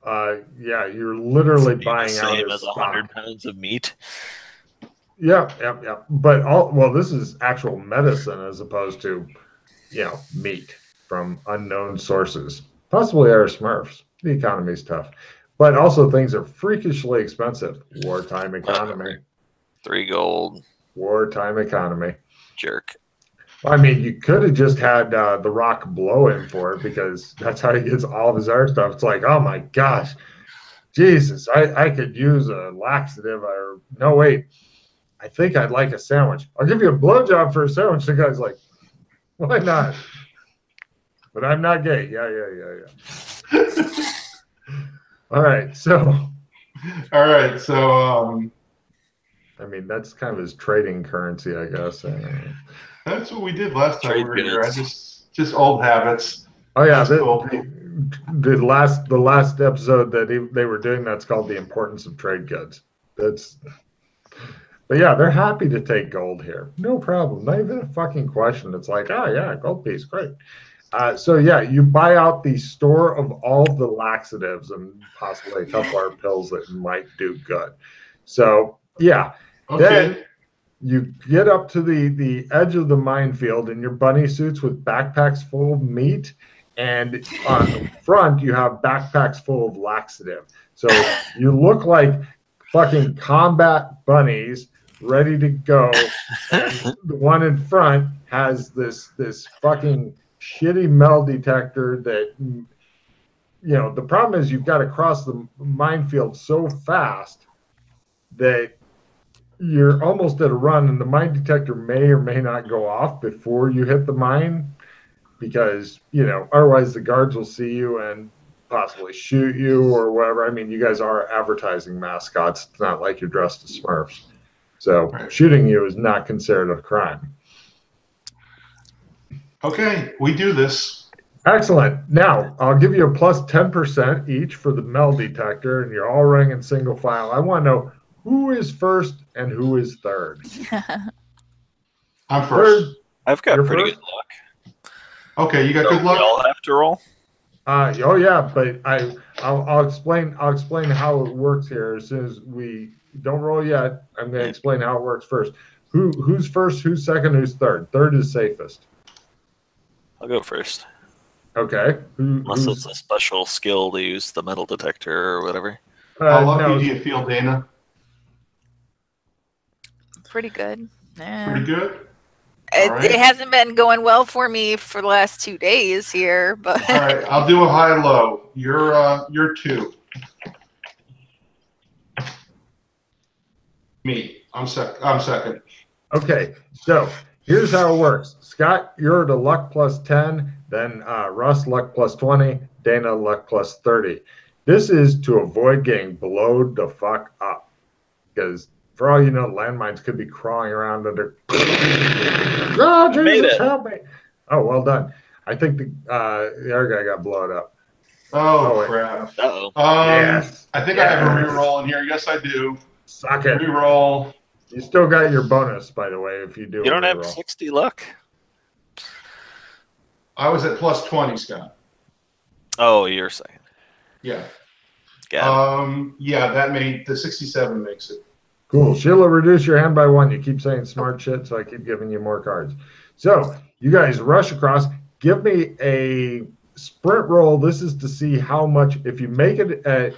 Yeah, you're literally buying the out same his as 100 pounds of meat. Yeah. But this is actual medicine as opposed to, meat from unknown sources. Possibly our Smurfs. The economy's tough. But also things are freakishly expensive. Wartime economy. 3 gold. Wartime economy. Jerk. I mean, you could have just had The Rock blow him for it because that's how he gets all of his art stuff. It's like, oh my gosh, Jesus, I could use a laxative. Or no, wait, I think I'd like a sandwich. I'll give you a blowjob for a sandwich. The guy's like, why not? But I'm not gay. Yeah. All right, so. All right, so. I mean, that's kind of his trading currency, I guess. That's what we did last time we Trade were here. goods. Just old habits. Oh yeah, Cool. the last episode that they were doing that's called The Importance of Trade Goods. But yeah, they're happy to take gold here. No problem. Not even a fucking question. It's like, oh yeah, gold piece, great. So yeah, you buy out the store of all the laxatives and possibly a couple of pills that might do good. So yeah, Okay. then you get up to the edge of the minefield in your bunny suits with backpacks full of meat, and on the front you have backpacks full of laxative. So you look like fucking combat bunnies ready to go. And the one in front has this fucking shitty metal detector that, you know, the problem is you've got to cross the minefield so fast that you're almost at a run, and the mine detector may or may not go off before you hit the mine because, you know, otherwise the guards will see you and possibly shoot you or whatever. I mean, you guys are advertising mascots. It's not like you're dressed as Smurfs. So shooting you is not considered a crime. Okay, we do this. Excellent. Now, I'll give you a plus 10% each for the metal detector, and you're all running in single file. I want to know who is first and who is third. I'm first. I've got You're pretty first? good luck. Okay, you got So good luck? we all have to roll. Oh yeah, but I'll explain how it works here as soon as we don't roll yet. I'm going to explain how it works first. Who's first? Who's second? Who's third? Third is safest. I'll go first. Okay. Unless it's a special skill to use the metal detector or whatever. How lucky no, do you feel, Dana? Pretty good. Yeah. Pretty good? It, All right. it hasn't been going well for me for the last 2 days here, but All right, I'll do a high-low. You're 2. Me. I'm second. Okay, so here's how it works. Scott, you're at a luck plus 10, then Russ luck plus 20, Dana luck plus 30. This is to avoid getting blowed the fuck up. Because for all you know, landmines could be crawling around under. Oh, Jesus, help me. Oh, well done. I think the other guy got blown up. Oh, wait. crap. Uh-oh. Yes. I think I have a reroll in here. Yes, I do. Suck it. Reroll. You still got your bonus, by the way, if you do. You don't have reroll. 60 luck? I was at plus 20, Scott. Oh, you're second. Yeah. Got Yeah, that made the 67 makes it. Cool. Sheila, reduce your hand by 1. You keep saying smart shit, so I keep giving you more cards. So you guys rush across. Give me a sprint roll. This is to see how much. If you make it at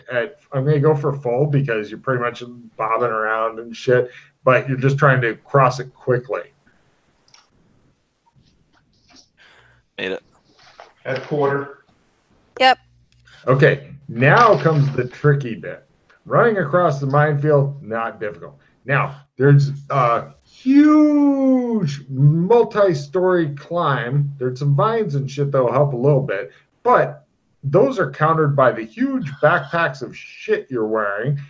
I'm going to go for full because you're pretty much bobbing around and shit, but you're just trying to cross it quickly. Made it. At quarter. yep. Okay, now comes the tricky bit. Running across the minefield, not difficult. Now, there's a huge multi-story climb. There's some vines and shit that will help a little bit, but those are countered by the huge backpacks of shit you're wearing,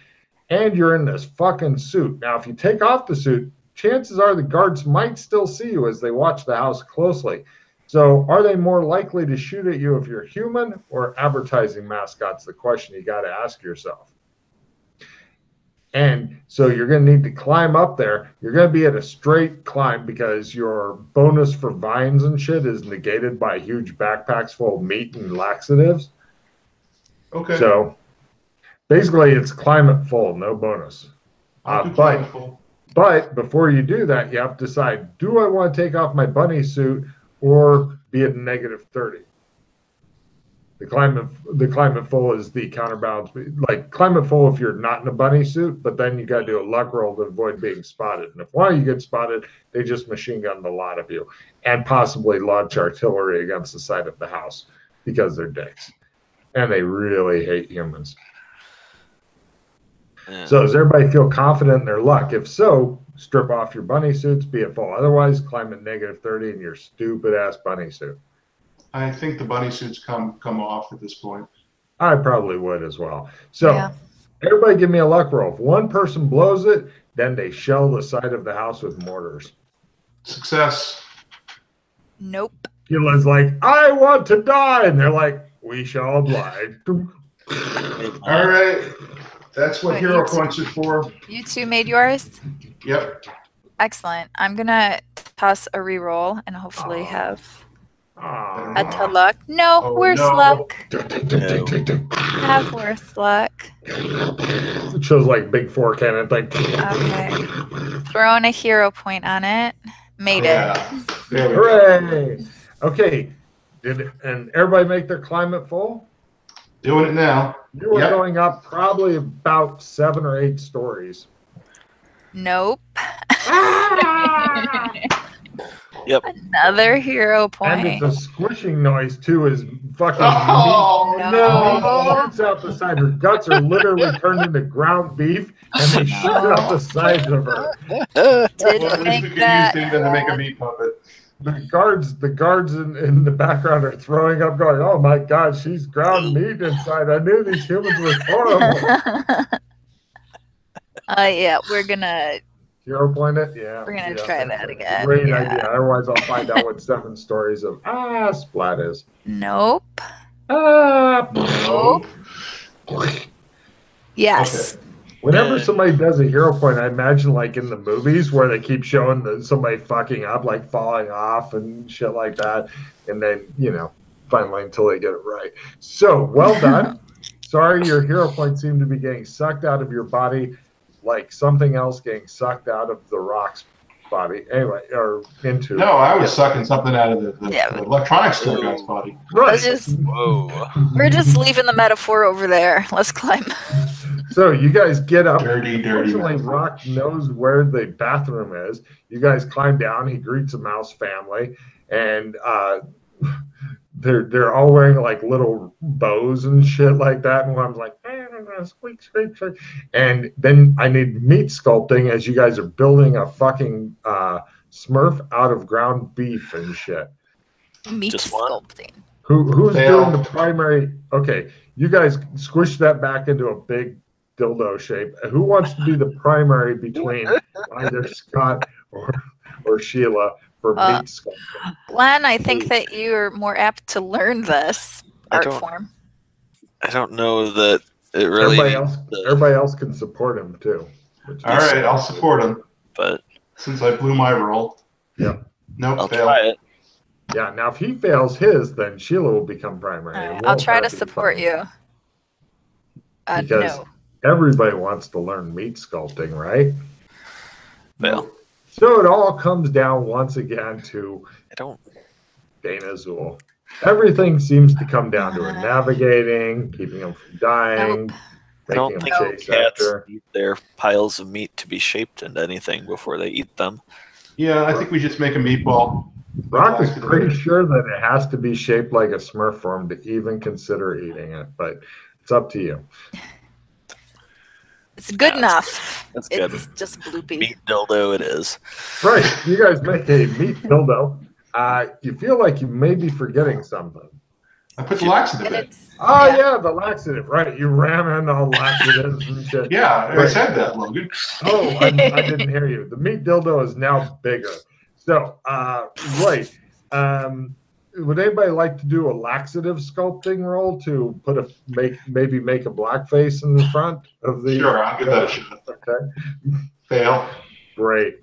and you're in this fucking suit. Now, if you take off the suit, chances are the guards might still see you as they watch the house closely. So are they more likely to shoot at you if you're human or advertising mascots? The question you got to ask yourself. And so you're going to need to climb up there. You're going to be at a straight climb because your bonus for vines and shit is negated by huge backpacks full of meat and laxatives. Okay. So basically it's climb it full, no bonus. I'll do full. But before you do that, you have to decide, do I want to take off my bunny suit or be at -30? The climate full is the counterbalance. Like climate full if you're not in a bunny suit, but then you got to do a luck roll to avoid being spotted. And if one of you gets spotted, they just machine gun the lot of you and possibly launch artillery against the side of the house because they're dicks. And they really hate humans. Yeah. So does everybody feel confident in their luck? If so, strip off your bunny suits, be it full. Otherwise, climb at -30 in your stupid ass bunny suit. I think the bunny suits come off at this point. I probably would as well. So Yeah. everybody give me a luck roll. If one person blows it, then they shell the side of the house with mortars. Success. Nope. Gila's like, I want to die. And they're like, we shall oblige. All right. That's what Wait, hero you- points are for. You two made yours? Yep. Excellent. I'm going to toss a reroll and hopefully Aw. have Aw. a to luck. No, Oh, worse no. luck. It Have worse luck. shows like big four cannon thing. Okay. Throwing a hero point on it. Made it. Yeah. There we go. Hooray! Okay, and everybody make their climate full? Doing it now. You were Yep. going up probably about 7 or 8 stories. Nope. Yep. Another hero And point. it's a squishing noise too. Is fucking Oh, meat. no. Farts out the side. Her guts are literally turned into ground beef, and they shoot out the sides of her. Didn't Well, at least we think could use that. things to make a meat puppet. The guards in the background are throwing up, going, "Oh my God, she's ground meat inside. I knew these humans were horrible." Yeah, we're gonna Hero point it, yeah. We're gonna yeah. try that again, Great yeah. idea. Otherwise, I'll find out what 7 stories of splat is. nope. Ah. Yes. Whenever somebody does a hero point, I imagine like in the movies where they keep showing somebody fucking up, like falling off and shit like that, and then finally until they get it right. So well done. Sorry, your hero points seem to be getting sucked out of your body, like something else getting sucked out of the rock's body. Anyway, or into. No, I was sucking something out of the Yeah. electronics store guy's body. Right. Let's just Whoa. we're just leaving the metaphor over there. Let's climb. So you guys get up. Dirty. Fortunately, Rock knows where the bathroom is. You guys climb down. He greets the mouse family, and they're all wearing like little bows and shit like that. And one's like, squeak, squeak, squeak. And then I need meat sculpting as you guys are building a fucking Smurf out of ground beef and shit. Meat Just one? sculpting. Who's Fail. doing the primary? Okay, you guys squish that back into a big dildo shape. Who wants to be the primary between either Scott or Sheila for meat sculpting? Glenn, I think that you're more apt to learn this art don't- form. I don't know that it really. Everybody else can support him too. which All is- right, I'll support him But since I blew my roll. Yeah. Nope, I'll fail. try it. Yeah. Now, if he fails his, then Sheila will become primary. All It right, won't I'll try to have be support fun. you. Because- No. Everybody wants to learn meat sculpting, right? Fail. So it all comes down once again to I don't. Dana Zool. Everything seems to come down to her navigating, keeping him from dying, Nope. I don't making him think chase cats after. need their piles of meat to be shaped into anything before they eat them. Yeah, I think we just make a meatball. Rock is pretty sure that it has to be shaped like a Smurf for him to even consider eating it, but it's up to you. It's good Yeah, enough. that's good. It's just bloopy. Meat dildo it is. Right, you guys make a meat dildo. You feel like you may be forgetting something. I put the laxative And in. it's Oh yeah, the laxative, right? You ram in all laxatives and shit. Yeah, I Right. said that, Logan. Oh, I didn't hear you. The meat dildo is now bigger. So, right. Would anybody like to do a laxative sculpting roll to maybe make a black face in the front of the? Sure, I'll give that a shot. Okay, Fail. great.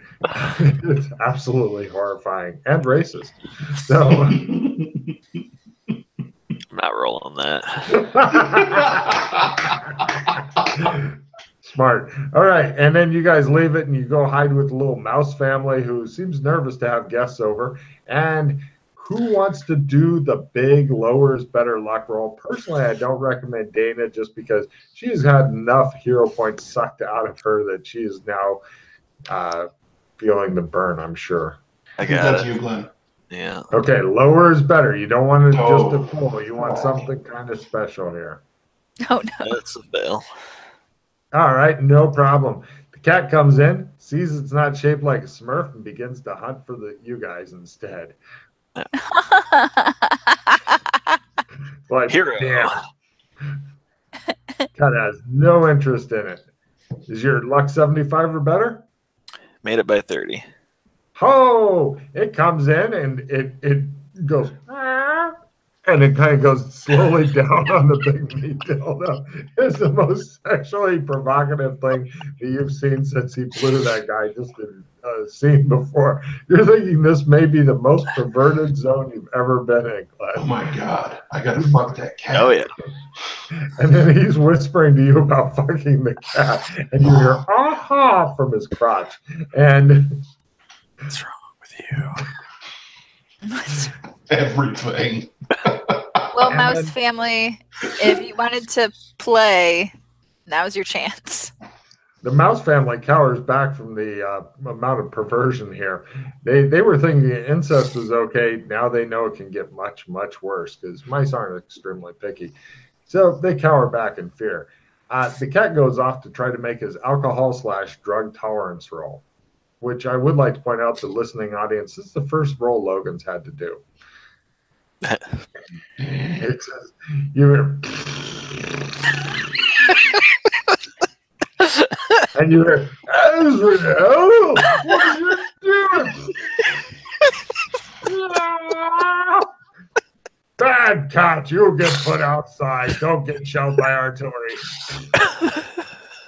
It's absolutely horrifying and racist. So. I'm not rolling that. Smart. All right. And then you guys leave it and you go hide with the little mouse family who seems nervous to have guests over. And Who wants to do the big lowers better luck roll? Personally, I don't recommend Dana just because she's had enough hero points sucked out of her that she is now feeling the burn, I'm sure. I think that's you, Glenn. Yeah. Okay, lower is better. You don't want it just Oh. a full. You want something kind of special here. Oh no. That's a fail. All right, no problem. The cat comes in, sees it's not shaped like a Smurf, and begins to hunt for you guys instead. Like, Hero. damn. Cat has no interest in it. Is your luck 75 or better? Made it by 30. Oh, it comes in and it goes, "Ah," and it kind of goes slowly down on the big meat dildo. It's the most sexually provocative thing that you've seen since he blew that guy just in a scene before. You're thinking this may be the most perverted zone you've ever been in, Glenn. Oh my God, I gotta fuck that cat. Oh, yeah. And then he's whispering to you about fucking the cat, and you hear "aha" from his crotch. And What's wrong with you? Everything. Well, And Mouse then- family, if you wanted to play, now's your chance. the Mouse family cowers back from the amount of perversion here. They were thinking incest was okay. Now they know it can get much, much worse because mice aren't extremely picky. So they cower back in fear. The cat goes off to try to make his alcohol/drug tolerance roll, which I would like to point out to the listening audience, this is the first roll Logan's had to do. It says, and you hear, Azrael, what are you doing? Bad cat, you'll get put outside. Don't get shelled by artillery.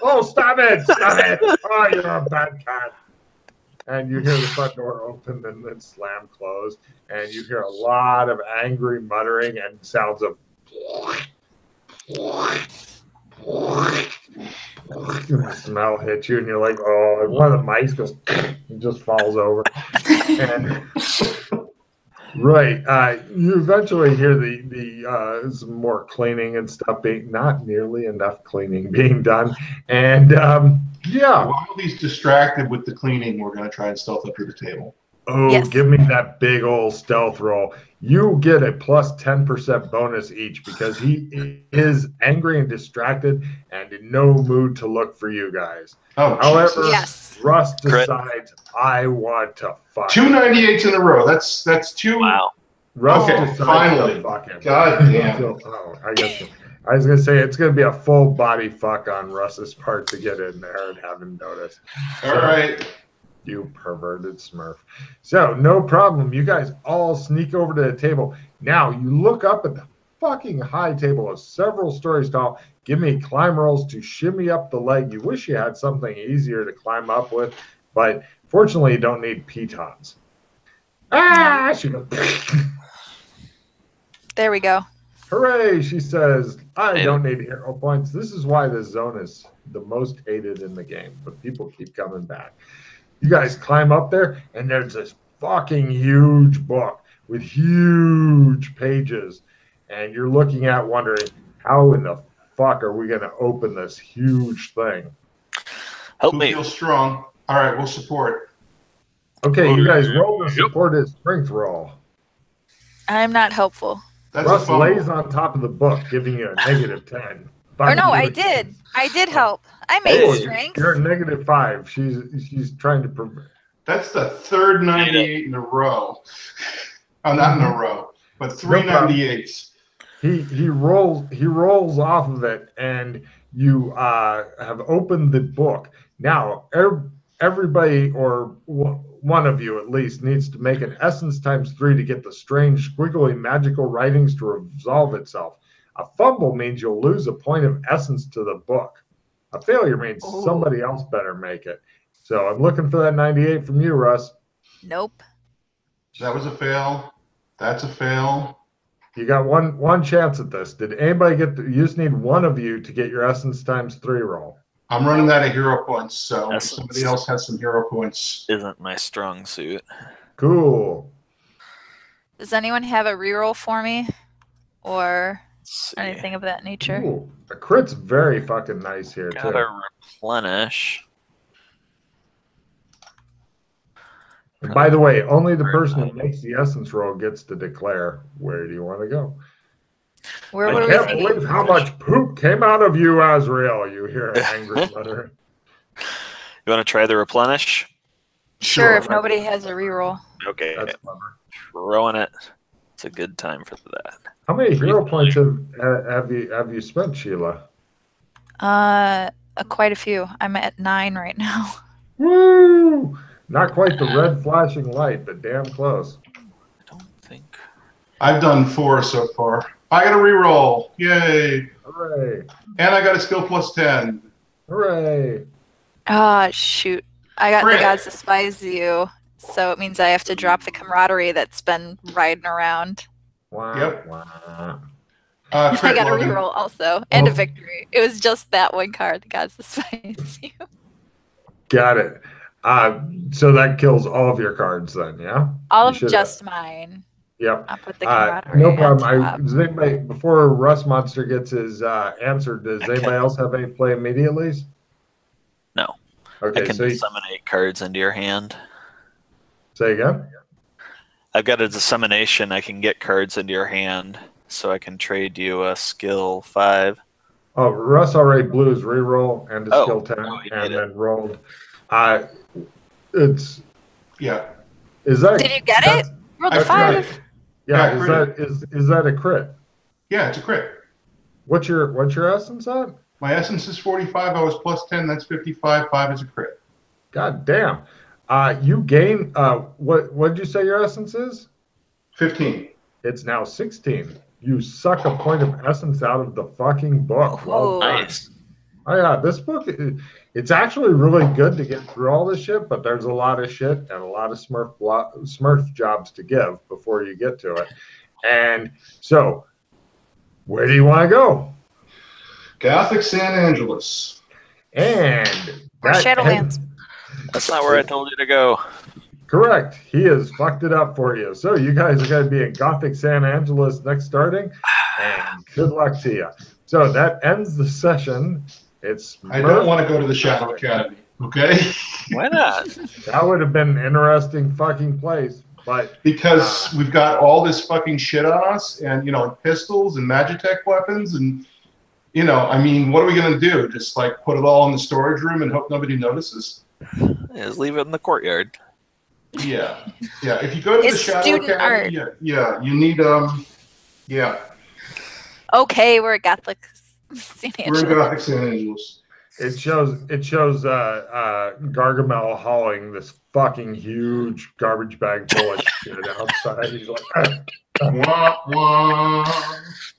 Oh, stop it! Stop it! Oh, you're a bad cat. And you hear the front door open and then slam closed. And you hear a lot of angry muttering and sounds of the smell hits you and you're like, oh, and one of the mice goes and just falls over. And right, you eventually hear the some more cleaning and stuff being, not nearly enough cleaning being done. And yeah. While he's distracted with the cleaning, we're gonna try and stealth up to the table. Oh, Yes. give me that big old stealth roll. You get a plus 10% bonus each because he is angry and distracted and in no mood to look for you guys. Oh, However, Jesus. Yes. Russ Crit. decides, I want to fuck. 298s in a row. That's two. Wow. Russ Okay, decides finally. to fuck him. God damn. So, I was going to say, it's going to be a full body fuck on Russ's part to get in there and have him notice. All right. You perverted Smurf. So, no problem. You guys all sneak over to the table. Now, you look up at the fucking high table of several stories tall. Give me climb rolls to shimmy up the leg. You wish you had something easier to climb up with, but fortunately, you don't need pitons. Ah! She goes, There we go. hooray, she says. I Made don't need hero points. This is why this zone is the most hated in the game, but people keep coming back. You guys climb up there, and there's this fucking huge book with huge pages, and you're looking at wondering, how in the fuck are we going to open this huge thing? Help Who me. feels strong? All right, we'll support. Okay, you guys roll the supported strength roll. I'm not helpful. That's Russ a fumble. lays on top of the book, giving you a negative 10. Or no, I did. I did help. I made Oh, strength. you're at negative 5. She's trying to prevent. That's the third 98 in a row. Oh, not in a row, but three No problem. 98s. He rolls off of it, and you have opened the book. Now everybody, or one of you at least, needs to make an essence times 3 to get the strange squiggly magical writings to resolve itself. A fumble means you'll lose a point of essence to the book. A failure means Ooh. somebody else better make it. So I'm looking for that 98 from you, Russ. Nope. That was a fail. That's a fail. You got one chance at this. Did anybody you just need one of you to get your essence times 3 roll. I'm running out of hero points, so if Essence. somebody else has some hero points. Isn't my strong suit. Cool. Does anyone have a reroll for me? Or Let's see. anything of that nature? Ooh, a crit's very fucking nice here, too. Gotta replenish. And by the way, only the person who makes the essence roll gets to declare where do you want to go. Where I were we can't thinking? believe how much poop came out of you, Azrael. You hear an angry mutter. You want to try the replenish? Sure, if nobody has a reroll. Okay. That's clever. Throwing it. It's a good time for that. How many hero points have you spent, Sheila? Quite a few. I'm at 9 right now. Woo! Not quite the red flashing light, but damn close. I don't think. I've done 4 so far. I got a reroll. Yay. Hooray. And I got a skill plus 10. Hooray. Ah, shoot. I got Crit. the gods despise you, so it means I have to drop the camaraderie that's been riding around. Wow. Yep. Wow. I Crit, got a Logan. reroll also, and a Oh. victory. It was just that one card, the gods despise you. Got it. So that kills all of your cards then, yeah? All You of should just mine. Yep. I'll put the camaraderie No on problem. top. Does anybody, before Russ Monster gets his answer, does I anybody can- else have any play immediately? No. Okay, I can so you, disseminate cards into your hand. say again? I've got a dissemination. I can get cards into your hand, so I can trade you a skill 5. Oh, Russ already blew his reroll and a Oh, skill 10 oh, he and did it. then rolled. Yeah. Is that? Did you get that's- it? Rolled a That's 5. right. Yeah, Yeah, is that a crit? Yeah, it's a crit. What's your essence on? My essence is 45. I was plus 10. That's 55. 5 is a crit. God damn. You gain what did you say your essence is? 15. It's now 16. You suck a point of essence out of the fucking book. Well Oh. done. Nice. Oh yeah, this book it's actually really good to get through all this shit, but there's a lot of shit and a lot of Smurf jobs to give before you get to it. And so, where do you want to go? Gothic San Angeles. And Or that Shadowlands. That's not where I told you to go. correct. He has fucked it up for you. So you guys are going to be in Gothic San Angeles next starting, and good luck to you. So that ends the session. It's I don't want to go to the Shadow Academy. Okay. Why not? That would have been an interesting fucking place, but Because we've got all this fucking shit on us, and like pistols and Magitech weapons, and I mean, what are we gonna do? Just like put it all in the storage room and hope nobody notices? Just leave it in the courtyard. Yeah, yeah. If you go to the It's Shadow student Academy, yeah, you need yeah. Okay, we're at Gothic San We're in Angeles. Gothic San Angeles. it shows Gargamel hauling this fucking huge garbage bag full of shit outside. He's like, Wah, wah.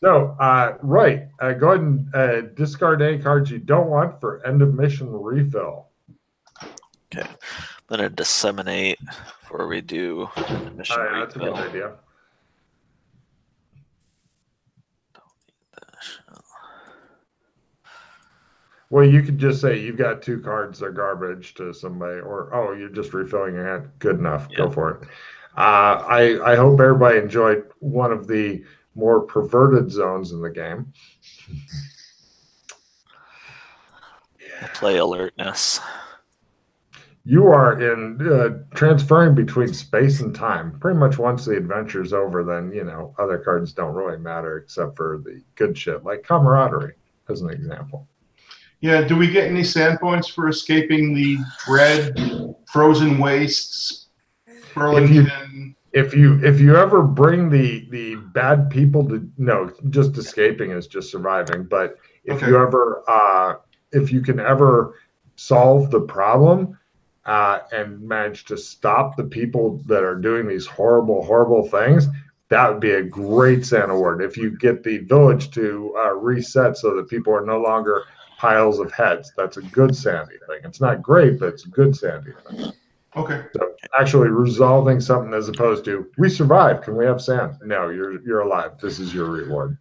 no, right. Go ahead and discard any cards you don't want for end of mission refill. Okay. I'm gonna disseminate before we do the mission That's a good refill. idea. Well, you could just say you've got 2 cards that are garbage to somebody, or you're just refilling your hand. Good enough. Go Yeah. for it. I hope everybody enjoyed one of the more perverted zones in the game. Play alertness. You are in transferring between space and time. Pretty much once the adventure's over, then other cards don't really matter except for the good shit, like camaraderie, as an example. Yeah. Do we get any sand points for escaping the dread frozen wastes, Burlington? If you ever bring the bad people to just escaping is just surviving. But if Okay. you ever if you can ever solve the problem and manage to stop the people that are doing these horrible things, that would be a great Sand award. If you get the village to reset so that people are no longer piles of heads, that's a good Sandy thing. It's not great, but it's a good Sandy thing. Okay. So actually resolving something as opposed to we survived. Can we have sand? No, you're alive. This is your reward.